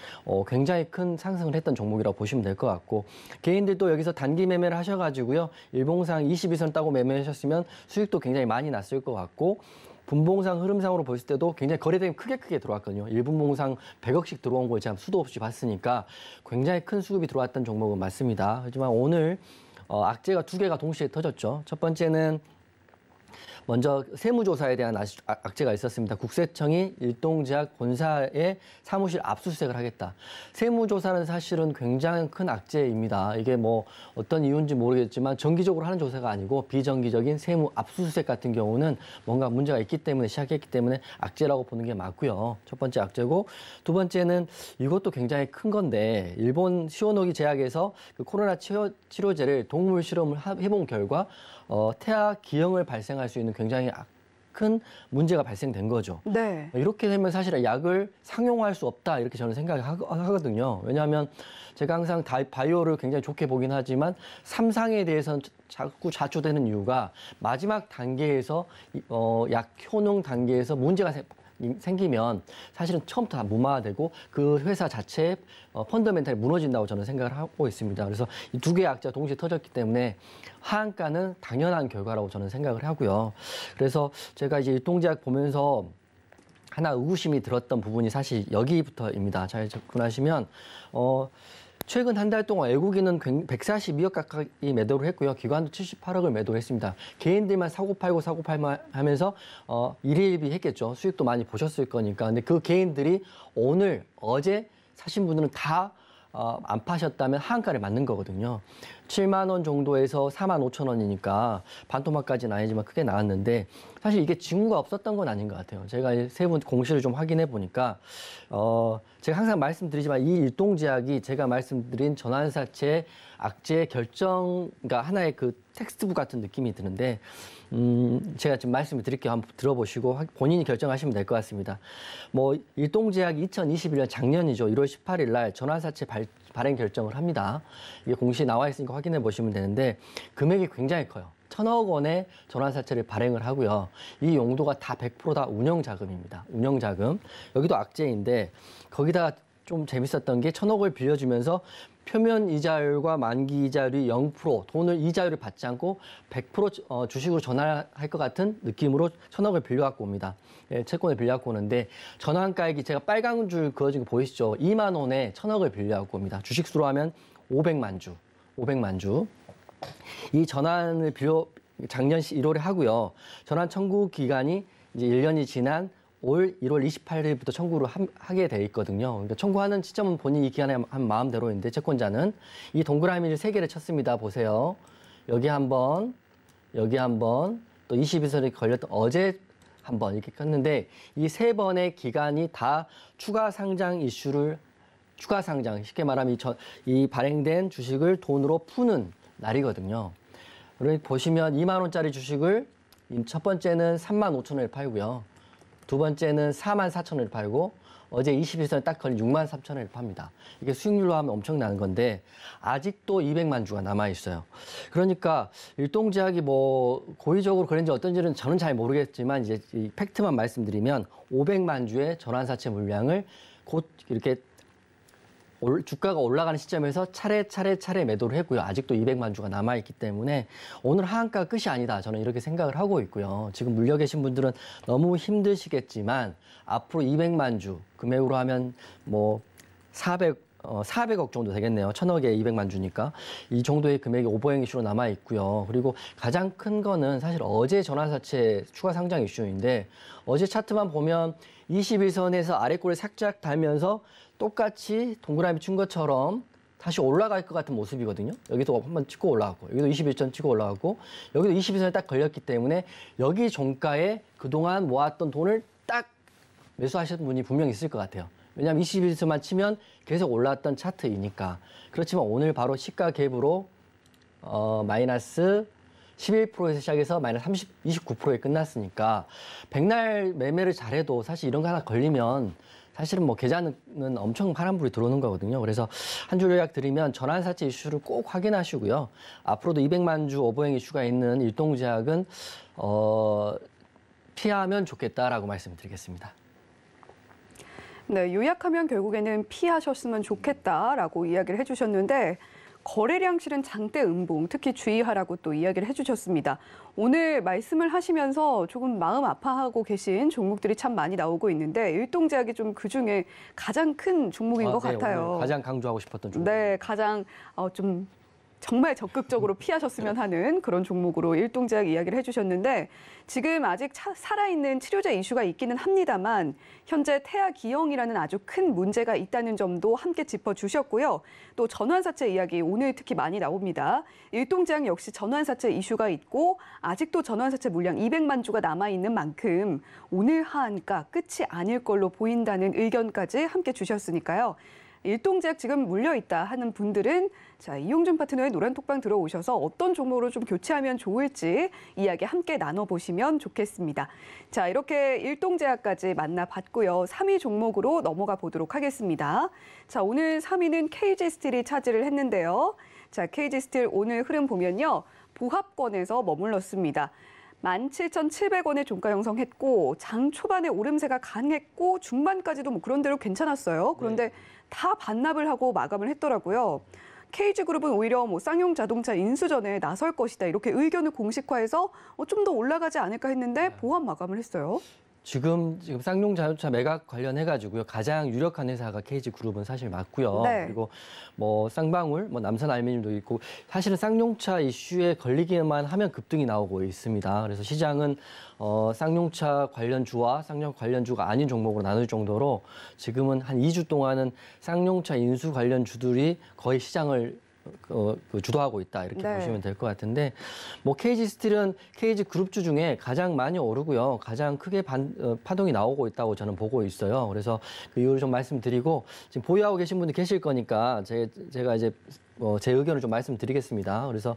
Speaker 3: 굉장히 큰 상승을 했던 종목이라고 보시면 될 것 같고 개인들도 여기서 단기 매매를 하셔가지고요. 일봉상 22선 따고 매매하셨으면 수익도 굉장히 많이 났을 것 같고 분봉상 흐름상으로 보실 때도 굉장히 거래대금이 크게 들어왔거든요. 1분봉상 100억씩 들어온 걸 제가 수도 없이 봤으니까 굉장히 큰 수급이 들어왔던 종목은 맞습니다. 하지만 오늘 악재가 2개가 동시에 터졌죠. 첫 번째는 먼저 세무조사에 대한 악재가 있었습니다. 국세청이 일동제약 본사의 사무실 압수수색을 하겠다. 세무조사는 사실은 굉장히 큰 악재입니다. 이게 뭐 어떤 이유인지 모르겠지만 정기적으로 하는 조사가 아니고 비정기적인 세무 압수수색 같은 경우는 뭔가 문제가 있기 때문에 시작했기 때문에 악재라고 보는 게 맞고요. 첫 번째 악재고 두 번째는 이것도 굉장히 큰 건데 일본 시오노기 제약에서 그 코로나 치료제를 동물 실험을 해본 결과 태아 기형을 발생할 수 있는 굉장히 큰 문제가 발생된 거죠.
Speaker 2: 네.
Speaker 3: 이렇게 되면 사실 약을 상용화할 수 없다 이렇게 저는 생각을 하거든요. 왜냐하면 제가 항상 바이오를 굉장히 좋게 보긴 하지만 3상에 대해서는 자꾸 자초되는 이유가 마지막 단계에서 약 효능 단계에서 문제가 생기면 사실은 처음부터 다 무마되고 그 회사 자체의 펀더멘탈이 무너진다고 저는 생각을 하고 있습니다. 그래서 이 2개의 악재가 동시에 터졌기 때문에 하한가는 당연한 결과라고 저는 생각을 하고요. 그래서 제가 이제 일동제약 보면서 하나 의구심이 들었던 부분이 사실 여기부터입니다. 잘 접근하시면 최근 한 달 동안 외국인은 142억 가까이 매도를 했고요. 기관도 78억을 매도했습니다. 개인들만 사고 팔고 하면서 일일비 했겠죠. 수익도 많이 보셨을 거니까. 근데 그 개인들이 오늘 어제 사신 분들은 다 안 파셨다면 하한가를 맞는 거거든요. 7만 원 정도에서 4만 5천 원이니까 반토막까지는 아니지만 크게 나왔는데 사실 이게 징후가 없었던 건 아닌 것 같아요. 제가 세 분 공시를 좀 확인해 보니까 제가 항상 말씀드리지만 이 일동제약이 제가 말씀드린 전환사채 악재 결정, 그러니까 하나의 그 텍스트북 같은 느낌이 드는데 제가 지금 말씀을 드릴게요. 한번 들어보시고 본인이 결정하시면 될 것 같습니다. 뭐 일동제약이 2021년 작년이죠. 1월 18일 날 전환사채 발행 결정을 합니다. 이게 공시에 나와 있으니까 확인해 보시면 되는데 금액이 굉장히 커요. 1,000억 원의 전환사채를 발행을 하고요. 이 용도가 다 100% 운영자금입니다. 운영자금. 여기도 악재인데 거기다가 좀 재밌었던 게 1,000억을 빌려주면서 표면 이자율과 만기 이자율이 0%, 돈을 이자율을 받지 않고 100% 주식으로 전환할 것 같은 느낌으로 1,000억을 빌려갖고 옵니다. 예, 채권을 빌려갖고 오는데 전환가액이 제가 빨간 줄 그어진 거 보이시죠? 2만 원에 1,000억을 빌려갖고 옵니다. 주식수로 하면 500만 주. 500만 주. 이 전환을 작년 1월에 하고요. 전환 청구 기간이 이제 1년이 지난 올 1월 28일부터 청구를 하게 돼 있거든요. 그러니까 청구하는 시점은 본인이 기한에 한 마음대로인데 채권자는 이 동그라미를 3개를 쳤습니다. 보세요. 여기 한 번, 여기 한 번, 또 22선이 걸렸던 어제 한 번 이렇게 켰는데 이 3번의 기간이 다 추가 상장 이슈를 추가 상장, 쉽게 말하면 이 발행된 주식을 돈으로 푸는 날이거든요. 그러니 보시면 2만 원짜리 주식을 첫 번째는 3만 5천 원에 팔고요. 두 번째는 4만 4천 원에 팔고 어제 21선에 딱 걸린 6만 3천 원에 팝니다. 이게 수익률로 하면 엄청나는 건데 아직도 200만 주가 남아 있어요. 그러니까 일동제약이 뭐 고의적으로 그런지 어떤지는 저는 잘 모르겠지만 이제 이 팩트만 말씀드리면 500만 주의 전환사채 물량을 곧 이렇게 주가가 올라가는 시점에서 차례 매도를 했고요. 아직도 200만 주가 남아있기 때문에 오늘 하한가 끝이 아니다. 저는 이렇게 생각을 하고 있고요. 지금 물려 계신 분들은 너무 힘드시겠지만 앞으로 200만 주 금액으로 하면 뭐 400억 정도 되겠네요. 1,000억에 200만 주니까. 이 정도의 금액이 오버행 이슈로 남아 있고요. 그리고 가장 큰 거는 사실 어제 전환사채 추가 상장 이슈인데 어제 차트만 보면 21선에서 아래꼴에 살짝 달면서 똑같이 동그라미 친 것처럼 다시 올라갈 것 같은 모습이거든요. 여기도 한번 찍고 올라가고 여기도 21선 치고 올라가고 여기도 22선에 딱 걸렸기 때문에 여기 종가에 그동안 모았던 돈을 딱 매수하셨던 분이 분명히 있을 것 같아요. 왜냐하면 21선만 치면 계속 올라왔던 차트이니까. 그렇지만 오늘 바로 시가 갭으로 마이너스 11%에서 시작해서 마이너스 29%에 끝났으니까 백날 매매를 잘해도 사실 이런 거 하나 걸리면 사실은 뭐 계좌는 엄청 파란불이 들어오는 거거든요. 그래서 한 줄 요약 드리면 전환사채 이슈를 꼭 확인하시고요. 앞으로도 200만 주 오버행 이슈가 있는 일동제약은 피하면 좋겠다라고 말씀드리겠습니다.
Speaker 2: 네, 요약하면 결국에는 피하셨으면 좋겠다라고 이야기를 해주셨는데 거래량 실은 장대 음봉, 특히 주의하라고 또 이야기를 해주셨습니다. 오늘 말씀을 하시면서 조금 마음 아파하고 계신 종목들이 참 많이 나오고 있는데 일동제약이 좀 그중에 가장 큰 종목인 것
Speaker 3: 네,
Speaker 2: 같아요.
Speaker 3: 오늘 가장 강조하고 싶었던 종목.
Speaker 2: 네, 가장 좀 정말 적극적으로 피하셨으면 하는 그런 종목으로 일동제약 이야기를 해주셨는데 지금 아직 살아있는 치료제 이슈가 있기는 합니다만 현재 태아기형이라는 아주 큰 문제가 있다는 점도 함께 짚어주셨고요. 또 전환사채 이야기 오늘 특히 많이 나옵니다. 일동제약 역시 전환사채 이슈가 있고 아직도 전환사채 물량 200만 주가 남아있는 만큼 오늘 하한가 끝이 아닐 걸로 보인다는 의견까지 함께 주셨으니까요. 일동제약 지금 물려있다 하는 분들은 자, 이용준 파트너의 노란톡방 들어오셔서 어떤 종목으로 좀 교체하면 좋을지 이야기 함께 나눠보시면 좋겠습니다. 자, 이렇게 일동제약까지 만나봤고요. 3위 종목으로 넘어가 보도록 하겠습니다. 자, 오늘 3위는 KG스틸이 차지를 했는데요. 자, KG스틸 오늘 흐름 보면요. 보합권에서 머물렀습니다. 17,700원의 종가 형성했고 장 초반에 오름세가 강했고 중반까지도 뭐 그런대로 괜찮았어요. 그런데 다 반납을 하고 마감을 했더라고요. KG그룹은 오히려 뭐 쌍용 자동차 인수전에 나설 것이다 이렇게 의견을 공식화해서 좀 더 올라가지 않을까 했는데 보합 마감을 했어요.
Speaker 3: 지금 쌍용 자동차 매각 관련해가지고요. 가장 유력한 회사가 KG그룹은 사실 맞고요.
Speaker 2: 네.
Speaker 3: 그리고 뭐 쌍방울, 뭐 남산 알루미늄도 있고 사실은 쌍용차 이슈에 걸리기만 하면 급등이 나오고 있습니다. 그래서 시장은 쌍용차 관련주와 쌍용 관련주가 아닌 종목으로 나눌 정도로 지금은 한 2주 동안은 쌍용차 인수 관련주들이 거의 시장을 주도하고 있다 이렇게
Speaker 2: 네.
Speaker 3: 보시면 될 것 같은데 뭐 KG스틸은 KG그룹주 중에 가장 많이 오르고요. 가장 크게 파동이 나오고 있다고 저는 보고 있어요. 그래서 그 이유를 좀 말씀드리고 지금 보유하고 계신 분들 계실 거니까 제가 이제 제 의견을 좀 말씀드리겠습니다. 그래서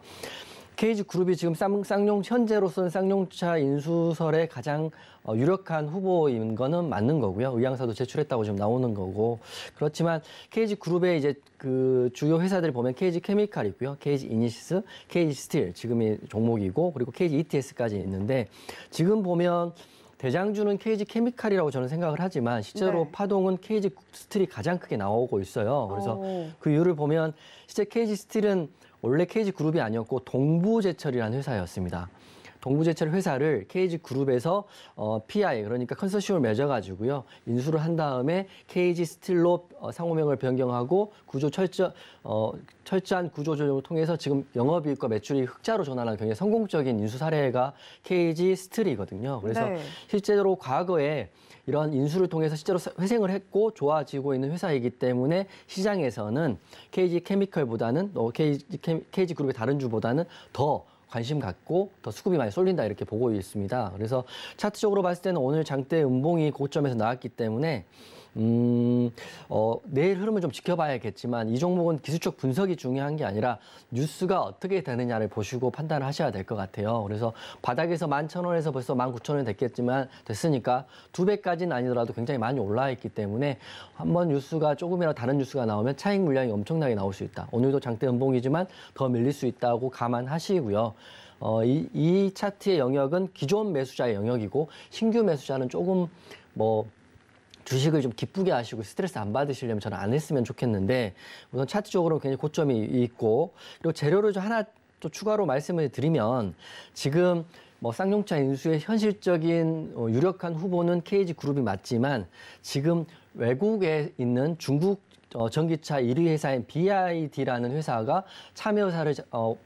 Speaker 3: KG그룹이 지금 쌍용 현재로서는 쌍용차 인수설의 가장 유력한 후보인 거는 맞는 거고요. 의향서도 제출했다고 지금 나오는 거고. 그렇지만 KG그룹의 이제 그 주요 회사들 보면 KG케미칼 있고요. KG이니시스, KG스틸 지금이 종목이고 그리고 KGETS까지 있는데 지금 보면 대장주는 KG케미칼이라고 저는 생각을 하지만 실제로
Speaker 2: 네.
Speaker 3: 파동은 KG스틸이 가장 크게 나오고 있어요. 그래서 그 이유를 보면 실제 KG스틸은 원래 KG그룹이 아니었고 동부제철이라는 회사였습니다. 동부제철 회사를 KG그룹에서 PI 그러니까 컨소시엄을 맺어가지고요 인수를 한 다음에 KG스틸로 상호명을 변경하고 철저한 구조 조정을 통해서 지금 영업이익과 매출이 흑자로 전환하는 굉장히 성공적인 인수 사례가 KG스틸이거든요. 그래서
Speaker 2: 네.
Speaker 3: 실제로 과거에 이런 인수를 통해서 실제로 회생을 했고 좋아지고 있는 회사이기 때문에 시장에서는 KG케미칼보다는 KG그룹의 다른 주보다는 더 관심 갖고 더 수급이 많이 쏠린다 이렇게 보고 있습니다. 그래서 차트적으로 봤을 때는 오늘 장대 음봉이 고점에서 나왔기 때문에 내일 흐름을 좀 지켜봐야겠지만 이 종목은 기술적 분석이 중요한 게 아니라 뉴스가 어떻게 되느냐를 보시고 판단을 하셔야 될 것 같아요. 그래서 바닥에서 11,000원에서 벌써 19,000원 됐으니까 2배까지는 아니더라도 굉장히 많이 올라와 있기 때문에 한번 뉴스가 조금이라도 다른 뉴스가 나오면 차익 물량이 엄청나게 나올 수 있다. 오늘도 장대 음봉이지만 더 밀릴 수 있다고 감안하시고요. 이 차트의 영역은 기존 매수자의 영역이고 신규 매수자는 조금 주식을 좀 기쁘게 하시고 스트레스 안 받으시려면 저는 안 했으면 좋겠는데 우선 차트적으로 굉장히 고점이 있고 그리고 재료를 좀 하나 또 추가로 말씀을 드리면 지금 쌍용차 인수의 현실적인 유력한 후보는 KG그룹이 맞지만 지금 외국에 있는 중국 전기차 1위 회사인 BYD라는 회사가 참여 의사를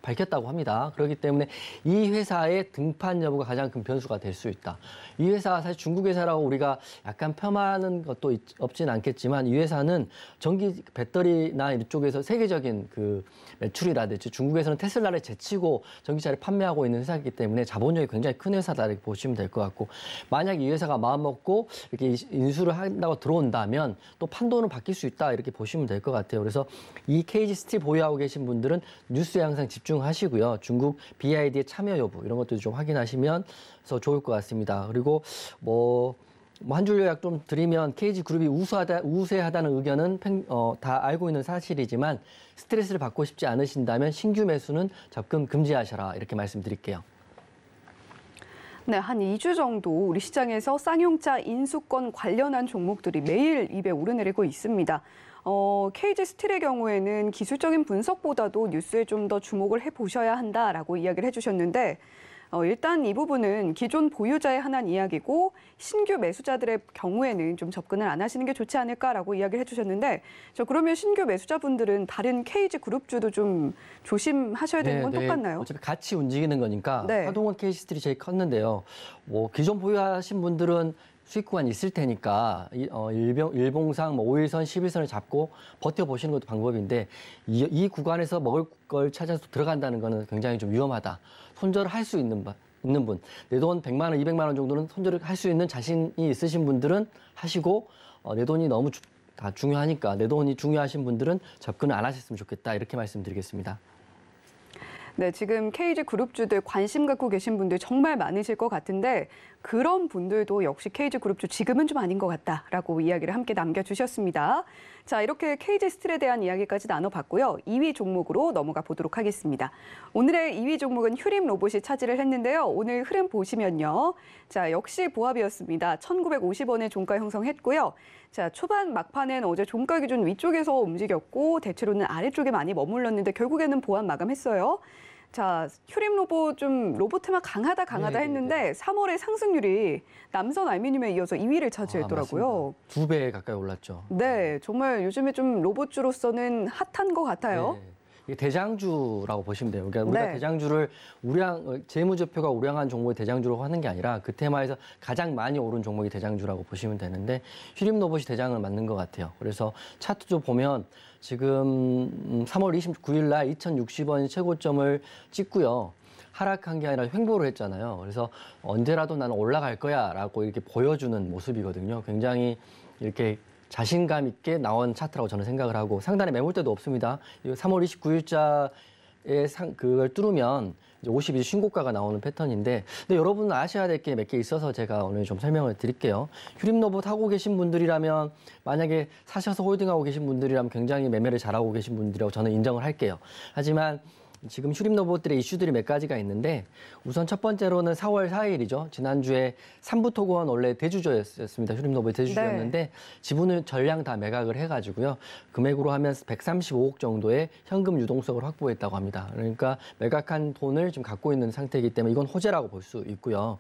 Speaker 3: 밝혔다고 합니다. 그렇기 때문에 이 회사의 등판 여부가 가장 큰 변수가 될 수 있다. 이 회사가 사실 중국 회사라고 우리가 약간 폄하하는 것도 없진 않겠지만 이 회사는 전기 배터리나 이쪽에서 세계적인 그 매출이라든지 중국에서는 테슬라를 제치고 전기차를 판매하고 있는 회사이기 때문에 자본력이 굉장히 큰 회사다 이렇게 보시면 될 것 같고, 만약 이 회사가 마음먹고 이렇게 인수를 한다고 들어온다면 또 판도는 바뀔 수 있다 이렇게 보시면 될 것 같아요. 그래서 이 KG 스틸 보유하고 계신 분들은 뉴스에 항상 집중하시고요. 중국 BYD의 참여 여부 이런 것도 좀 확인하시면 좋을 것 같습니다. 그리고 한 줄 요약 좀 드리면 KG그룹이 우세하다는 의견은 다 알고 있는 사실이지만 스트레스를 받고 싶지 않으신다면 신규 매수는 접근 금지하셔라 이렇게 말씀드릴게요.
Speaker 2: 네, 한 2주 정도 우리 시장에서 쌍용차 인수권 관련한 종목들이 매일 입에 오르내리고 있습니다. KG 스틸의 경우에는 기술적인 분석보다도 뉴스에 좀 더 주목을 해보셔야 한다라고 이야기를 해주셨는데, 일단 이 부분은 기존 보유자의 하나는 이야기고 신규 매수자들의 경우에는 좀 접근을 안 하시는 게 좋지 않을까라고 이야기를 해주셨는데, 그러면 신규 매수자분들은 다른 KG 그룹주도 좀 조심하셔야 되는 건 똑같나요?
Speaker 3: 어차피 같이 움직이는 거니까
Speaker 2: 네.
Speaker 3: 하동원 KG 스틸이 제일 컸는데요. 기존 보유하신 분들은 수익 구간이 있을 테니까 일봉상 5일선, 10일선을 잡고 버텨보시는 것도 방법인데 이 구간에서 먹을 걸 찾아서 들어간다는 거는 굉장히 좀 위험하다. 손절을 할 수 있는 분, 내 돈 100만 원, 200만 원 정도는 손절을 할 수 있는 자신이 있으신 분들은 하시고 내 돈이 너무 다 중요하니까 내 돈이 중요하신 분들은 접근을 안 하셨으면 좋겠다. 이렇게 말씀드리겠습니다.
Speaker 2: 네, 지금 KG 그룹주들 관심 갖고 계신 분들 정말 많으실 것 같은데 그런 분들도 역시 KG 그룹주 지금은 좀 아닌 것 같다라고 이야기를 함께 남겨주셨습니다. 자, 이렇게 KG 스틸에 대한 이야기까지 나눠봤고요. 2위 종목으로 넘어가 보도록 하겠습니다. 오늘의 2위 종목은 휴림 로봇이 차지를 했는데요. 오늘 흐름 보시면요. 자, 역시 보합이었습니다. 1,950원의 종가 형성했고요. 자, 초반 막판엔 어제 종가 기준 위쪽에서 움직였고 대체로는 아래쪽에 많이 머물렀는데 결국에는 보합 마감했어요. 자, 휴림 로봇 좀 로봇테마 강하다 했는데 3월에 상승률이 남선 알루미늄에 이어서 2위를 차지했더라고요.
Speaker 3: 2배 가까이 올랐죠.
Speaker 2: 네, 정말 요즘에 좀 로봇주로서는 핫한 것 같아요.
Speaker 3: 네. 이게 대장주라고 보시면 돼요. 그러니까 우리가
Speaker 2: 네.
Speaker 3: 대장주를 재무제표가 우량한 종목을 대장주로 하는 게 아니라 그 테마에서 가장 많이 오른 종목이 대장주라고 보시면 되는데 휴림 로봇이 대장을 맡는 것 같아요. 그래서 차트도 보면 지금 3월 29일 날 2,060원 최고점을 찍고요. 하락한 게 아니라 횡보를 했잖아요. 그래서 언제라도 나는 올라갈 거야라고 이렇게 보여주는 모습이거든요. 굉장히 이렇게 자신감 있게 나온 차트라고 저는 생각을 하고 상단에 매물대도 없습니다. 3월 29일자에 그걸 뚫으면 이제 52 신고가가 나오는 패턴인데, 근데 여러분은 아셔야 될 게 몇 개 있어서 제가 오늘 좀 설명을 드릴게요. 휴림 로봇 하고 계신 분들이라면, 만약에 사셔서 홀딩하고 계신 분들이라면 굉장히 매매를 잘하고 계신 분들이라고 저는 인정을 할게요. 하지만 지금 휴림 로봇들의 이슈들이 몇 가지가 있는데, 우선 첫 번째로는 4월 4일이죠. 지난주에 삼부토건 원래 대주주였습니다. 휴림 로봇 대주주였는데
Speaker 2: 네.
Speaker 3: 지분을 전량 다 매각을 해가지고요. 금액으로 하면 135억 정도의 현금 유동성을 확보했다고 합니다. 그러니까 매각한 돈을 지금 갖고 있는 상태이기 때문에 이건 호재라고 볼 수 있고요.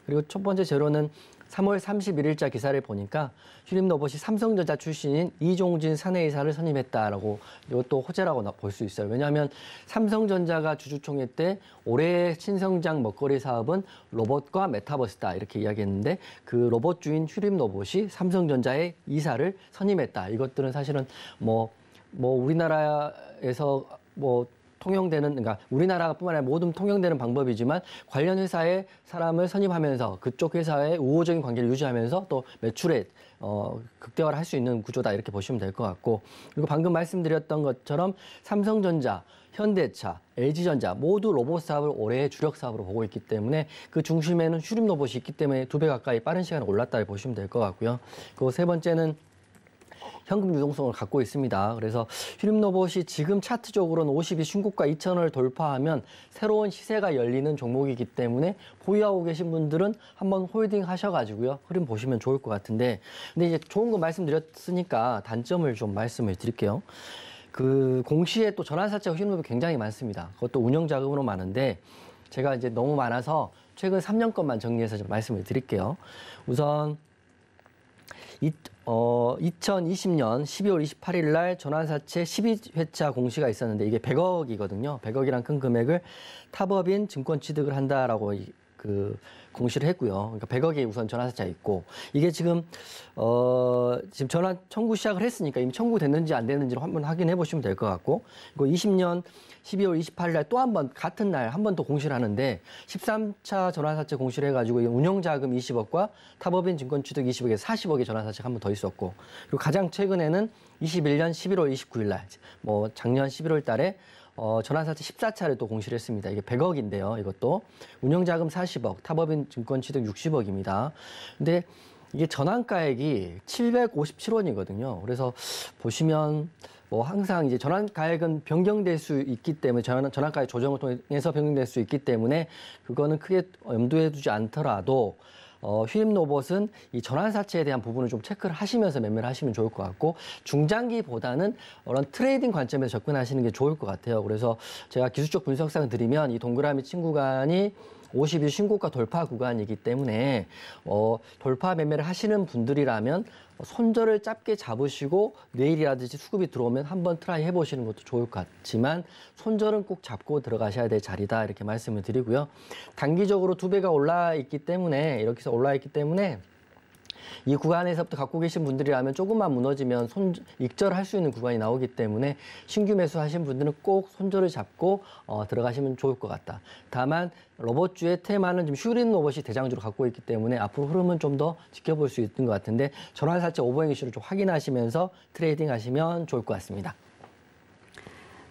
Speaker 3: 그리고 첫 번째 재료는 3월 31일자 기사를 보니까 휴림 로봇이 삼성전자 출신인 이종진 사내이사를 선임했다라고, 이것도 호재라고 볼 수 있어요. 왜냐하면 삼성전자가 주주총회 때 올해의 신성장 먹거리 사업은 로봇과 메타버스다 이렇게 이야기했는데, 그 로봇 주인 휴림 로봇이 삼성전자의 이사를 선임했다. 이것들은 사실은 우리나라에서 통용되는, 그러니까 우리나라뿐만 아니라 모든 통용되는 방법이지만 관련 회사에 사람을 선임하면서 그쪽 회사의 우호적인 관계를 유지하면서 또 매출에 극대화를 할 수 있는 구조다 이렇게 보시면 될 것 같고, 그리고 방금 말씀드렸던 것처럼 삼성전자, 현대차, LG전자 모두 로봇 사업을 올해의 주력 사업으로 보고 있기 때문에 그 중심에는 휴림 로봇이 있기 때문에 2배 가까이 빠른 시간에 올랐다 보시면 될 것 같고요. 그리고 세 번째는 현금 유동성을 갖고 있습니다. 그래서 휴림 로봇이 지금 차트적으로는 52 신고가 2,000원을 돌파하면 새로운 시세가 열리는 종목이기 때문에 보유하고 계신 분들은 한번 홀딩 하셔가지고요. 흐름 보시면 좋을 것 같은데, 근데 이제 좋은 거 말씀드렸으니까 단점을 좀 말씀을 드릴게요. 그 공시에 또 전환사채가 휴림 로봇이 굉장히 많습니다. 그것도 운영 자금으로 많은데 제가 이제 너무 많아서 최근 3년 것만 정리해서 좀 말씀을 드릴게요. 우선 2020년 12월 28일 날 전환사채 12회차 공시가 있었는데 이게 100억이거든요. 100억이란 큰 금액을 타법인 증권 취득을 한다라고 공시를 했고요. 그러니까 100억이 우선 전환사채가 있고 이게 지금 전환 청구 시작을 했으니까 이미 청구됐는지 안 됐는지를 한번 확인해 보시면 될 것 같고 그리고 20년 12월 28일 날 또 한 번 같은 날 한 번 더 공시를 하는데 13차 전환사채 공시를 해가지고 운용자금 20억과 타법인 증권 취득 20억에 40억의 전환사채가 한 번 더 있었고 그리고 가장 최근에는 21년 11월 29일 날 작년 11월 달에 전환사채 14차를 또 공시를 했습니다. 이게 100억인데요. 이것도 운영자금 40억, 타법인 증권 취득 60억입니다. 근데 이게 전환가액이 757원이거든요. 그래서 보시면 항상 이제 전환가액은 변경될 수 있기 때문에 전환가액 조정을 통해서 변경될 수 있기 때문에 그거는 크게 염두에 두지 않더라도 휘림 로봇은 이 전환사채에 대한 부분을 좀 체크를 하시면서 매매를 하시면 좋을 것 같고 중장기보다는 그런 트레이딩 관점에서 접근하시는 게 좋을 것 같아요. 그래서 제가 기술적 분석상 드리면 이 동그라미 친 구간이 50일 신고가 돌파 구간이기 때문에 돌파 매매를 하시는 분들이라면 손절을 짧게 잡으시고 내일이라든지 수급이 들어오면 한번 트라이 해보시는 것도 좋을 것 같지만 손절은 꼭 잡고 들어가셔야 될 자리다 이렇게 말씀을 드리고요. 단기적으로 2배가 올라 있기 때문에 이렇게 해서 올라 있기 때문에 이 구간에서부터 갖고 계신 분들이라면 조금만 무너지면 익절할 수 있는 구간이 나오기 때문에 신규 매수하신 분들은 꼭 손절을 잡고 들어가시면 좋을 것 같다. 다만 로봇주의 테마는 좀 슈린 로봇이 대장주로 갖고 있기 때문에 앞으로 흐름은 좀 더 지켜볼 수 있는 것 같은데 전환사채 오버행 이슈를 좀 확인하시면서 트레이딩 하시면 좋을 것 같습니다.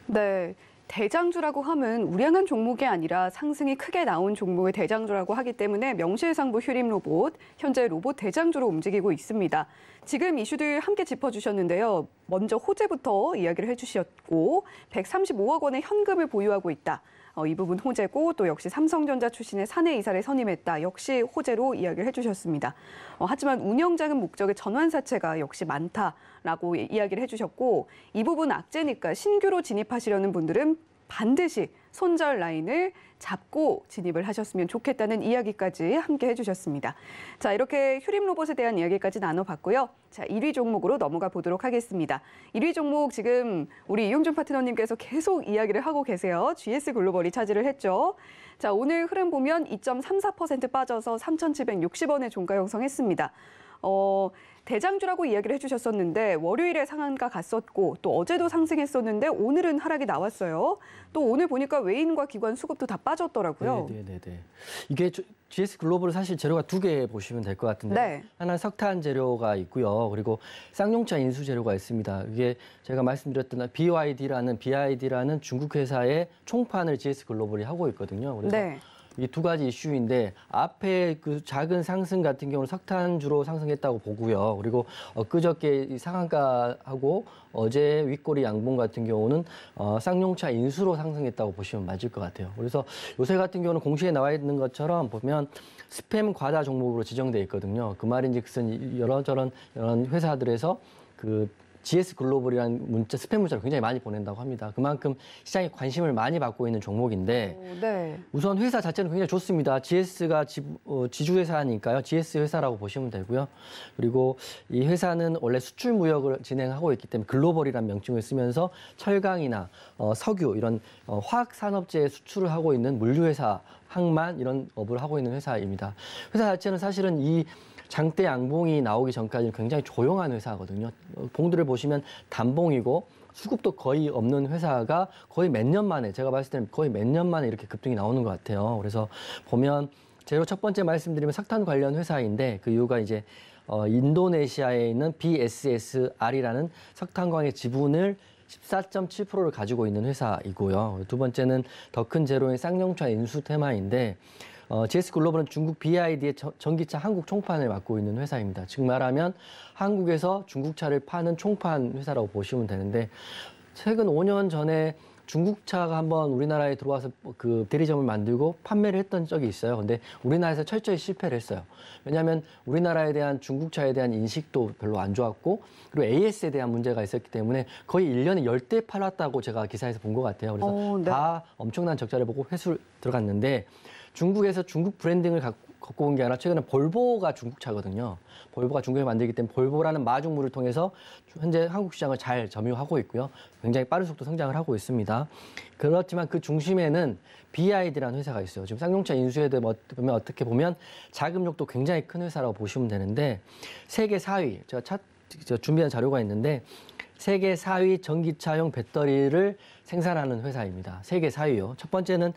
Speaker 2: 네. 대장주라고 하면 우량한 종목이 아니라 상승이 크게 나온 종목의 대장주라고 하기 때문에 명실상부 휴림 로봇, 현재 로봇 대장주로 움직이고 있습니다. 지금 이슈들 함께 짚어주셨는데요. 먼저 호재부터 이야기를 해주셨고 135억 원의 현금을 보유하고 있다. 이 부분 호재고 또 역시 삼성전자 출신의 사내 이사를 선임했다. 역시 호재로 이야기를 해주셨습니다. 하지만 운영자금 목적의 전환사채가 역시 많다라고 이야기를 해주셨고 이 부분 악재니까 신규로 진입하시려는 분들은 반드시 손절 라인을 잡고 진입을 하셨으면 좋겠다는 이야기까지 함께 해주셨습니다. 자, 이렇게 휴림 로봇에 대한 이야기까지 나눠봤고요. 자, 1위 종목으로 넘어가 보도록 하겠습니다. 1위 종목 지금 우리 이용준 파트너님께서 계속 이야기를 하고 계세요. GS 글로벌이 차지를 했죠. 자, 오늘 흐름 보면 2.34% 빠져서 3,760원의 종가 형성했습니다. 대장주라고 이야기를 해주셨었는데 월요일에 상한가 갔었고 또 어제도 상승했었는데 오늘은 하락이 나왔어요. 또 오늘 보니까 외인과 기관 수급도 다 빠졌더라고요.
Speaker 3: 네. 이게 GS 글로벌은 사실 재료가 2개 보시면 될 것 같은데
Speaker 2: 네.
Speaker 3: 하나는 석탄 재료가 있고요. 그리고 쌍용차 인수 재료가 있습니다. 이게 제가 말씀드렸던 BYD라는 중국 회사의 총판을 GS 글로벌이 하고 있거든요. 그래서
Speaker 2: 네.
Speaker 3: 이 2가지 이슈인데 앞에 그 작은 상승 같은 경우는 석탄주로 상승했다고 보고요. 그리고 엊그저께 상한가하고 어제 윗꼬리 양봉 같은 경우는 쌍용차 인수로 상승했다고 보시면 맞을 것 같아요. 그래서 요새 같은 경우는 공시에 나와 있는 것처럼 보면 스팸 과다 종목으로 지정돼 있거든요. 그 말인즉슨 이런 회사들에서 GS 글로벌이라는 스팸 문자를 굉장히 많이 보낸다고 합니다. 그만큼 시장에 관심을 많이 받고 있는 종목인데
Speaker 2: 네.
Speaker 3: 우선 회사 자체는 굉장히 좋습니다. GS가 지주회사니까요. GS 회사라고 보시면 되고요. 그리고 이 회사는 원래 수출 무역을 진행하고 있기 때문에 글로벌이라는 명칭을 쓰면서 철강이나 석유 이런 화학산업재에 수출을 하고 있는 물류회사, 항만 이런 업을 하고 있는 회사입니다. 회사 자체는 사실은 이 장대 양봉이 나오기 전까지는 굉장히 조용한 회사거든요. 봉들을 보시면 단봉이고 수급도 거의 없는 회사가 거의 몇 년 만에 제가 봤을 때는 거의 몇 년 만에 이렇게 급등이 나오는 것 같아요. 그래서 보면 재료 첫 번째 말씀드리면 석탄 관련 회사인데 그 이유가 이제 인도네시아에 있는 BSSR이라는 석탄광의 지분을 14.7%를 가지고 있는 회사이고요. 두 번째는 더 큰 재료인 쌍용차 인수 테마인데 GS 글로벌은 중국 BYD의 전기차 한국 총판을 맡고 있는 회사입니다. 즉 말하면 한국에서 중국차를 파는 총판 회사라고 보시면 되는데 최근 5년 전에 중국차가 한번 우리나라에 들어와서 그 대리점을 만들고 판매를 했던 적이 있어요. 근데 우리나라에서 철저히 실패를 했어요. 왜냐하면 우리나라에 대한 중국차에 대한 인식도 별로 안 좋았고 그리고 AS에 대한 문제가 있었기 때문에 거의 1년에 10대 팔았다고 제가 기사에서 본 것 같아요. 그래서
Speaker 2: 네.
Speaker 3: 다 엄청난 적자를 보고 회수를 들어갔는데 중국에서 중국 브랜딩을 갖고 온 게 아니라 최근에 볼보가 중국 차거든요. 볼보가 중국에 만들기 때문에 볼보라는 마중물을 통해서 현재 한국 시장을 잘 점유하고 있고요. 굉장히 빠른 속도 성장을 하고 있습니다. 그렇지만 그 중심에는 BYD라는 회사가 있어요. 지금 쌍용차 인수에 보면 어떻게 보면 자금력도 굉장히 큰 회사라고 보시면 되는데 세계 4위, 제가 준비한 자료가 있는데 세계 4위 전기차용 배터리를 생산하는 회사입니다. 세계 4위요. 첫 번째는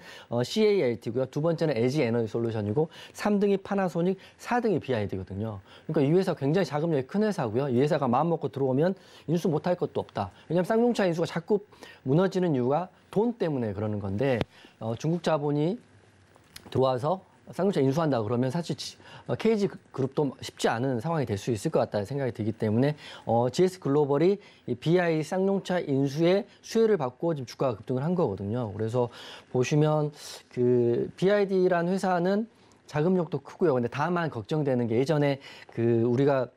Speaker 3: CALT고요. 두 번째는 LG 에너지 솔루션이고 3등이 파나소닉, 4등이 BYD거든요. 그러니까 이 회사 굉장히 자금력이 큰 회사고요. 이 회사가 마음 먹고 들어오면 인수 못할 것도 없다. 왜냐하면 쌍용차 인수가 자꾸 무너지는 이유가 돈 때문에 그러는 건데 중국 자본이 들어와서 쌍용차 인수한다 그러면 사실 KG 그룹도 쉽지 않은 상황이 될 수 있을 것 같다는 생각이 들기 때문에 GS 글로벌이 이 BYD 쌍용차 인수의 수혜를 받고 지금 주가가 급등을 한 거거든요. 그래서 보시면 그 BYD라는 회사는 자금력도 크고요. 근데 다만 걱정되는 게 예전에 우리가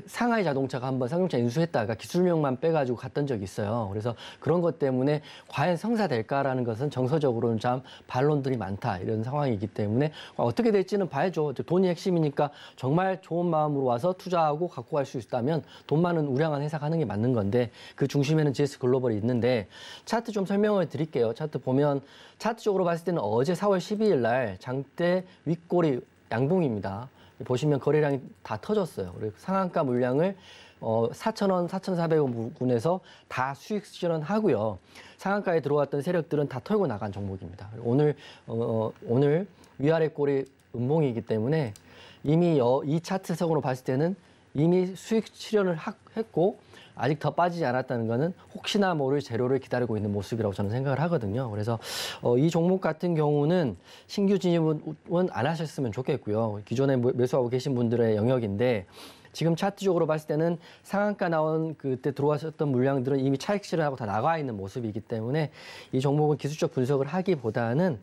Speaker 3: 상하이 자동차가 한번 쌍용차 인수했다가 기술력만 빼가지고 갔던 적이 있어요. 그래서 그런 것 때문에 과연 성사될까라는 것은 정서적으로는 참 반론들이 많다 이런 상황이기 때문에 어떻게 될지는 봐야죠. 돈이 핵심이니까 정말 좋은 마음으로 와서 투자하고 갖고 갈 수 있다면 돈 많은 우량한 회사가 하는 게 맞는 건데 그 중심에는 GS 글로벌이 있는데 차트 좀 설명을 드릴게요. 차트 보면 차트적으로 봤을 때는 어제 4월 12일 날 장대 윗꼬리 양봉입니다. 보시면 거래량이 다 터졌어요. 그리고 상한가 물량을 4,000원, 4,400원 부근에서 다 수익 실현하고요. 상한가에 들어왔던 세력들은 다 털고 나간 종목입니다. 오늘 위아래 꼬리 음봉이기 때문에 이미 이 차트석으로 봤을 때는 이미 수익 실현을 했고 아직 더 빠지지 않았다는 것은 혹시나 모를 재료를 기다리고 있는 모습이라고 저는 생각을 하거든요. 그래서 이 종목 같은 경우는 신규 진입은 안 하셨으면 좋겠고요. 기존에 매수하고 계신 분들의 영역인데 지금 차트적으로 봤을 때는 상한가 나온 그때 들어왔었던 물량들은 이미 차익 실현하고 다 나가 있는 모습이기 때문에 이 종목은 기술적 분석을 하기보다는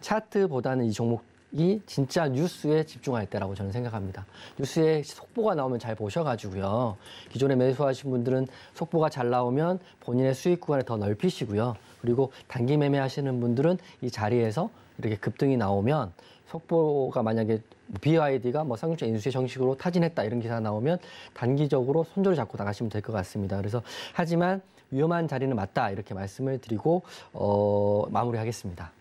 Speaker 3: 차트보다는 이 종목 이 진짜 뉴스에 집중할 때라고 저는 생각합니다. 뉴스에 속보가 나오면 잘 보셔가지고요. 기존에 매수하신 분들은 속보가 잘 나오면 본인의 수익 구간을 더 넓히시고요. 그리고 단기 매매하시는 분들은 이 자리에서 이렇게 급등이 나오면 속보가 만약에 BYD가 쌍용차 인수에 정식으로 타진했다 이런 기사가 나오면 단기적으로 손절을 잡고 나가시면 될 것 같습니다. 그래서 하지만 위험한 자리는 맞다 이렇게 말씀을 드리고 마무리하겠습니다.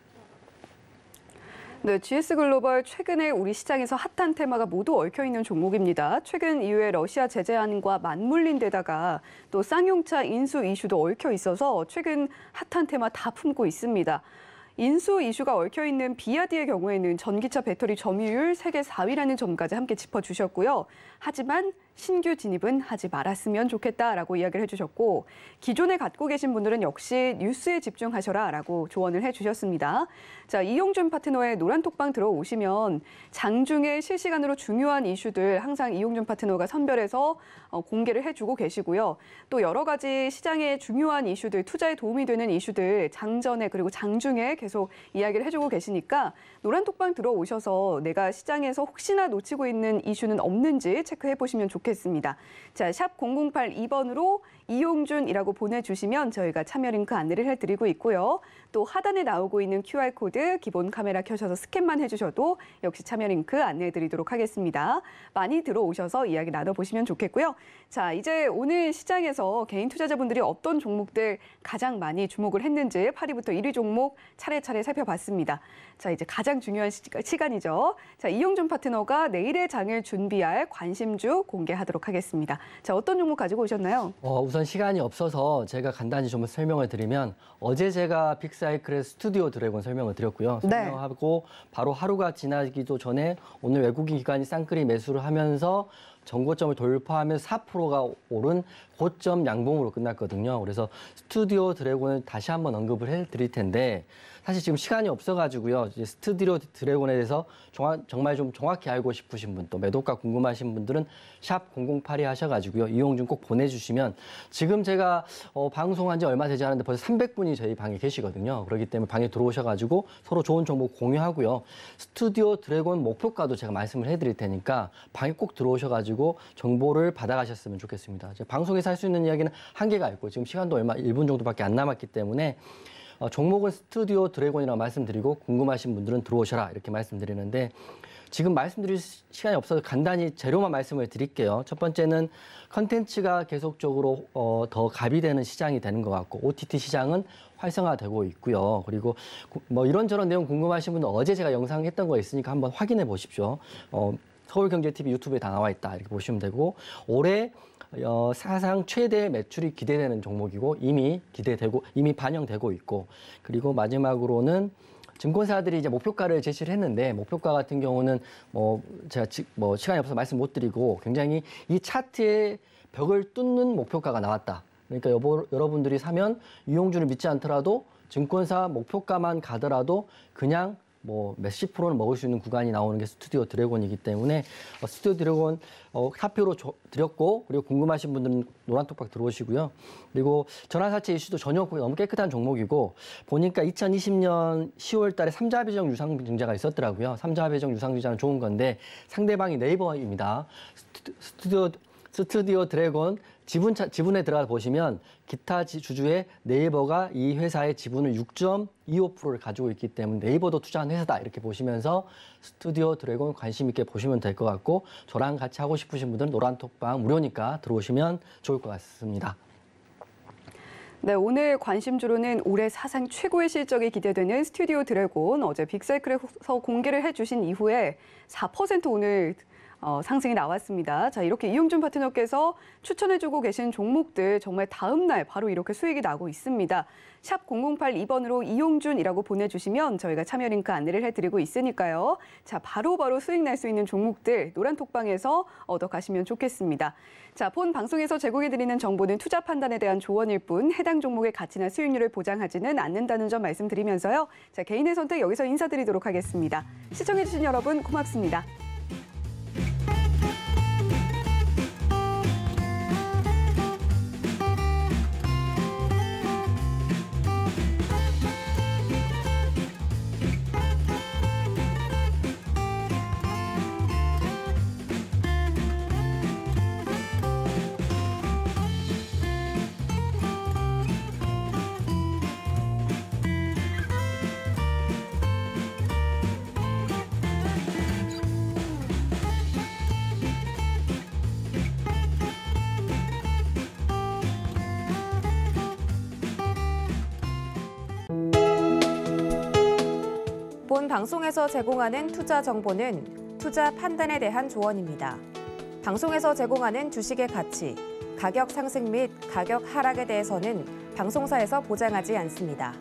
Speaker 2: 네, GS 글로벌 최근에 우리 시장에서 핫한 테마가 모두 얽혀있는 종목입니다. 최근 이후에 러시아 제재안과 맞물린 데다가 또 쌍용차 인수 이슈도 얽혀 있어서 최근 핫한 테마 다 품고 있습니다. 인수 이슈가 얽혀있는 BYD의 경우에는 전기차 배터리 점유율 세계 4위라는 점까지 함께 짚어주셨고요. 하지만 신규 진입은 하지 말았으면 좋겠다라고 이야기를 해주셨고 기존에 갖고 계신 분들은 역시 뉴스에 집중하셔라라고 조언을 해주셨습니다. 자, 이용준 파트너의 노란톡방 들어오시면 장중에 실시간으로 중요한 이슈들 항상 이용준 파트너가 선별해서 공개를 해주고 계시고요. 또 여러 가지 시장의 중요한 이슈들, 투자에 도움이 되는 이슈들 장전에 그리고 장중에 계속 이야기를 해주고 계시니까 노란톡방 들어오셔서 내가 시장에서 혹시나 놓치고 있는 이슈는 없는지 체크해 보시면 좋겠습니다. 자, 샵 0082번으로 이용준이라고 보내주시면 저희가 참여 링크 안내를 해드리고 있고요. 또 하단에 나오고 있는 QR코드 기본 카메라 켜셔서 스캔만 해주셔도 역시 참여 링크 안내해드리도록 하겠습니다. 많이 들어오셔서 이야기 나눠보시면 좋겠고요. 자, 이제 오늘 시장에서 개인 투자자분들이 어떤 종목들 가장 많이 주목을 했는지 8위부터 1위 종목 차례차례 살펴봤습니다. 자, 이제 가장 중요한 시간이죠. 자, 이용준 파트너가 내일의 장을 준비할 관심주 공개하도록 하겠습니다. 자, 어떤 종목 가지고 오셨나요?
Speaker 3: 우선 시간이 없어서 제가 간단히 좀 설명을 드리면 어제 제가 빅사이클의 스튜디오 드래곤 설명을 드렸고요. 설명하고 바로 하루가 지나기도 전에 오늘 외국인 기관이 쌍끌이 매수를 하면서 전고점을 돌파하면서 4%가 오른 고점 양봉으로 끝났거든요. 그래서 스튜디오 드래곤을 다시 한번 언급을 해드릴 텐데 사실 지금 시간이 없어가지고요. 이제 스튜디오 드래곤에 대해서 정말 좀 정확히 알고 싶으신 분, 또 매도가 궁금하신 분들은 샵 0082 하셔가지고요. 이용준 꼭 보내주시면 지금 제가 방송한 지 얼마 되지 않았는데 벌써 300분이 저희 방에 계시거든요. 그렇기 때문에 방에 들어오셔가지고 서로 좋은 정보 공유하고요. 스튜디오 드래곤 목표가도 제가 말씀을 해드릴 테니까 방에 꼭 들어오셔가지고 정보를 받아가셨으면 좋겠습니다. 방송에서 할 수 있는 이야기는 한계가 있고 지금 시간도 1분 정도밖에 안 남았기 때문에 종목은 스튜디오 드래곤이라고 말씀드리고 궁금하신 분들은 들어오셔라 이렇게 말씀드리는데 지금 말씀드릴 시간이 없어서 간단히 재료만 말씀을 드릴게요. 첫 번째는 컨텐츠가 계속적으로 더 갑이되는 시장이 되는 것 같고 OTT 시장은 활성화되고 있고요. 그리고 뭐 이런저런 내용 궁금하신 분은 어제 제가 영상 했던 거 있으니까 한번 확인해 보십시오. 서울경제TV 유튜브에 다 나와 있다 이렇게 보시면 되고 올해 사상 최대 매출이 기대되는 종목이고 이미 반영되고 있고 그리고 마지막으로는 증권사들이 이제 목표가를 제시를 했는데 목표가 같은 경우는 제가 시간이 없어서 말씀 못 드리고 굉장히 이 차트의 벽을 뚫는 목표가가 나왔다. 그러니까 여러분들이 사면 유용주를 믿지 않더라도 증권사 목표가만 가더라도 그냥 몇십 프로는 먹을 수 있는 구간이 나오는 게 스튜디오 드래곤이기 때문에 스튜디오 드래곤 사표로 드렸고 그리고 궁금하신 분들은 노란톡박 들어오시고요. 그리고 전환사채 이슈도 전혀 없고 너무 깨끗한 종목이고 보니까 2020년 10월 달에 삼자배정 유상증자가 있었더라고요. 삼자배정 유상증자는 좋은 건데 상대방이 네이버입니다. 스튜디오 드래곤 지분에 들어가 보시면 기타 주주의 네이버가 이 회사의 지분을 6.25%를 가지고 있기 때문에 네이버도 투자한 회사다 이렇게 보시면서 스튜디오 드래곤 관심 있게 보시면 될 것 같고 저랑 같이 하고 싶으신 분들은 노란톡방 무료니까 들어오시면 좋을 것 같습니다.
Speaker 2: 네, 오늘 관심주로는 올해 사상 최고의 실적이 기대되는 스튜디오 드래곤 어제 빅사이클에서 공개를 해주신 이후에 4% 오늘 상승이 나왔습니다. 자, 이렇게 이용준 파트너께서 추천해주고 계신 종목들 정말 다음 날 바로 이렇게 수익이 나고 있습니다. 샵 0082번으로 이용준이라고 보내주시면 저희가 참여 링크 안내를 해드리고 있으니까요. 자, 바로바로 수익 날 수 있는 종목들 노란톡방에서 얻어가시면 좋겠습니다. 자, 본 방송에서 제공해드리는 정보는 투자 판단에 대한 조언일 뿐 해당 종목의 가치나 수익률을 보장하지는 않는다는 점 말씀드리면서요. 자, 개인의 선택 여기서 인사드리도록 하겠습니다. 시청해주신 여러분 고맙습니다.
Speaker 1: 본 방송에서 제공하는 투자 정보는 투자 판단에 대한 조언입니다. 방송에서 제공하는 주식의 가치, 가격 상승 및 가격 하락에 대해서는 방송사에서 보장하지 않습니다.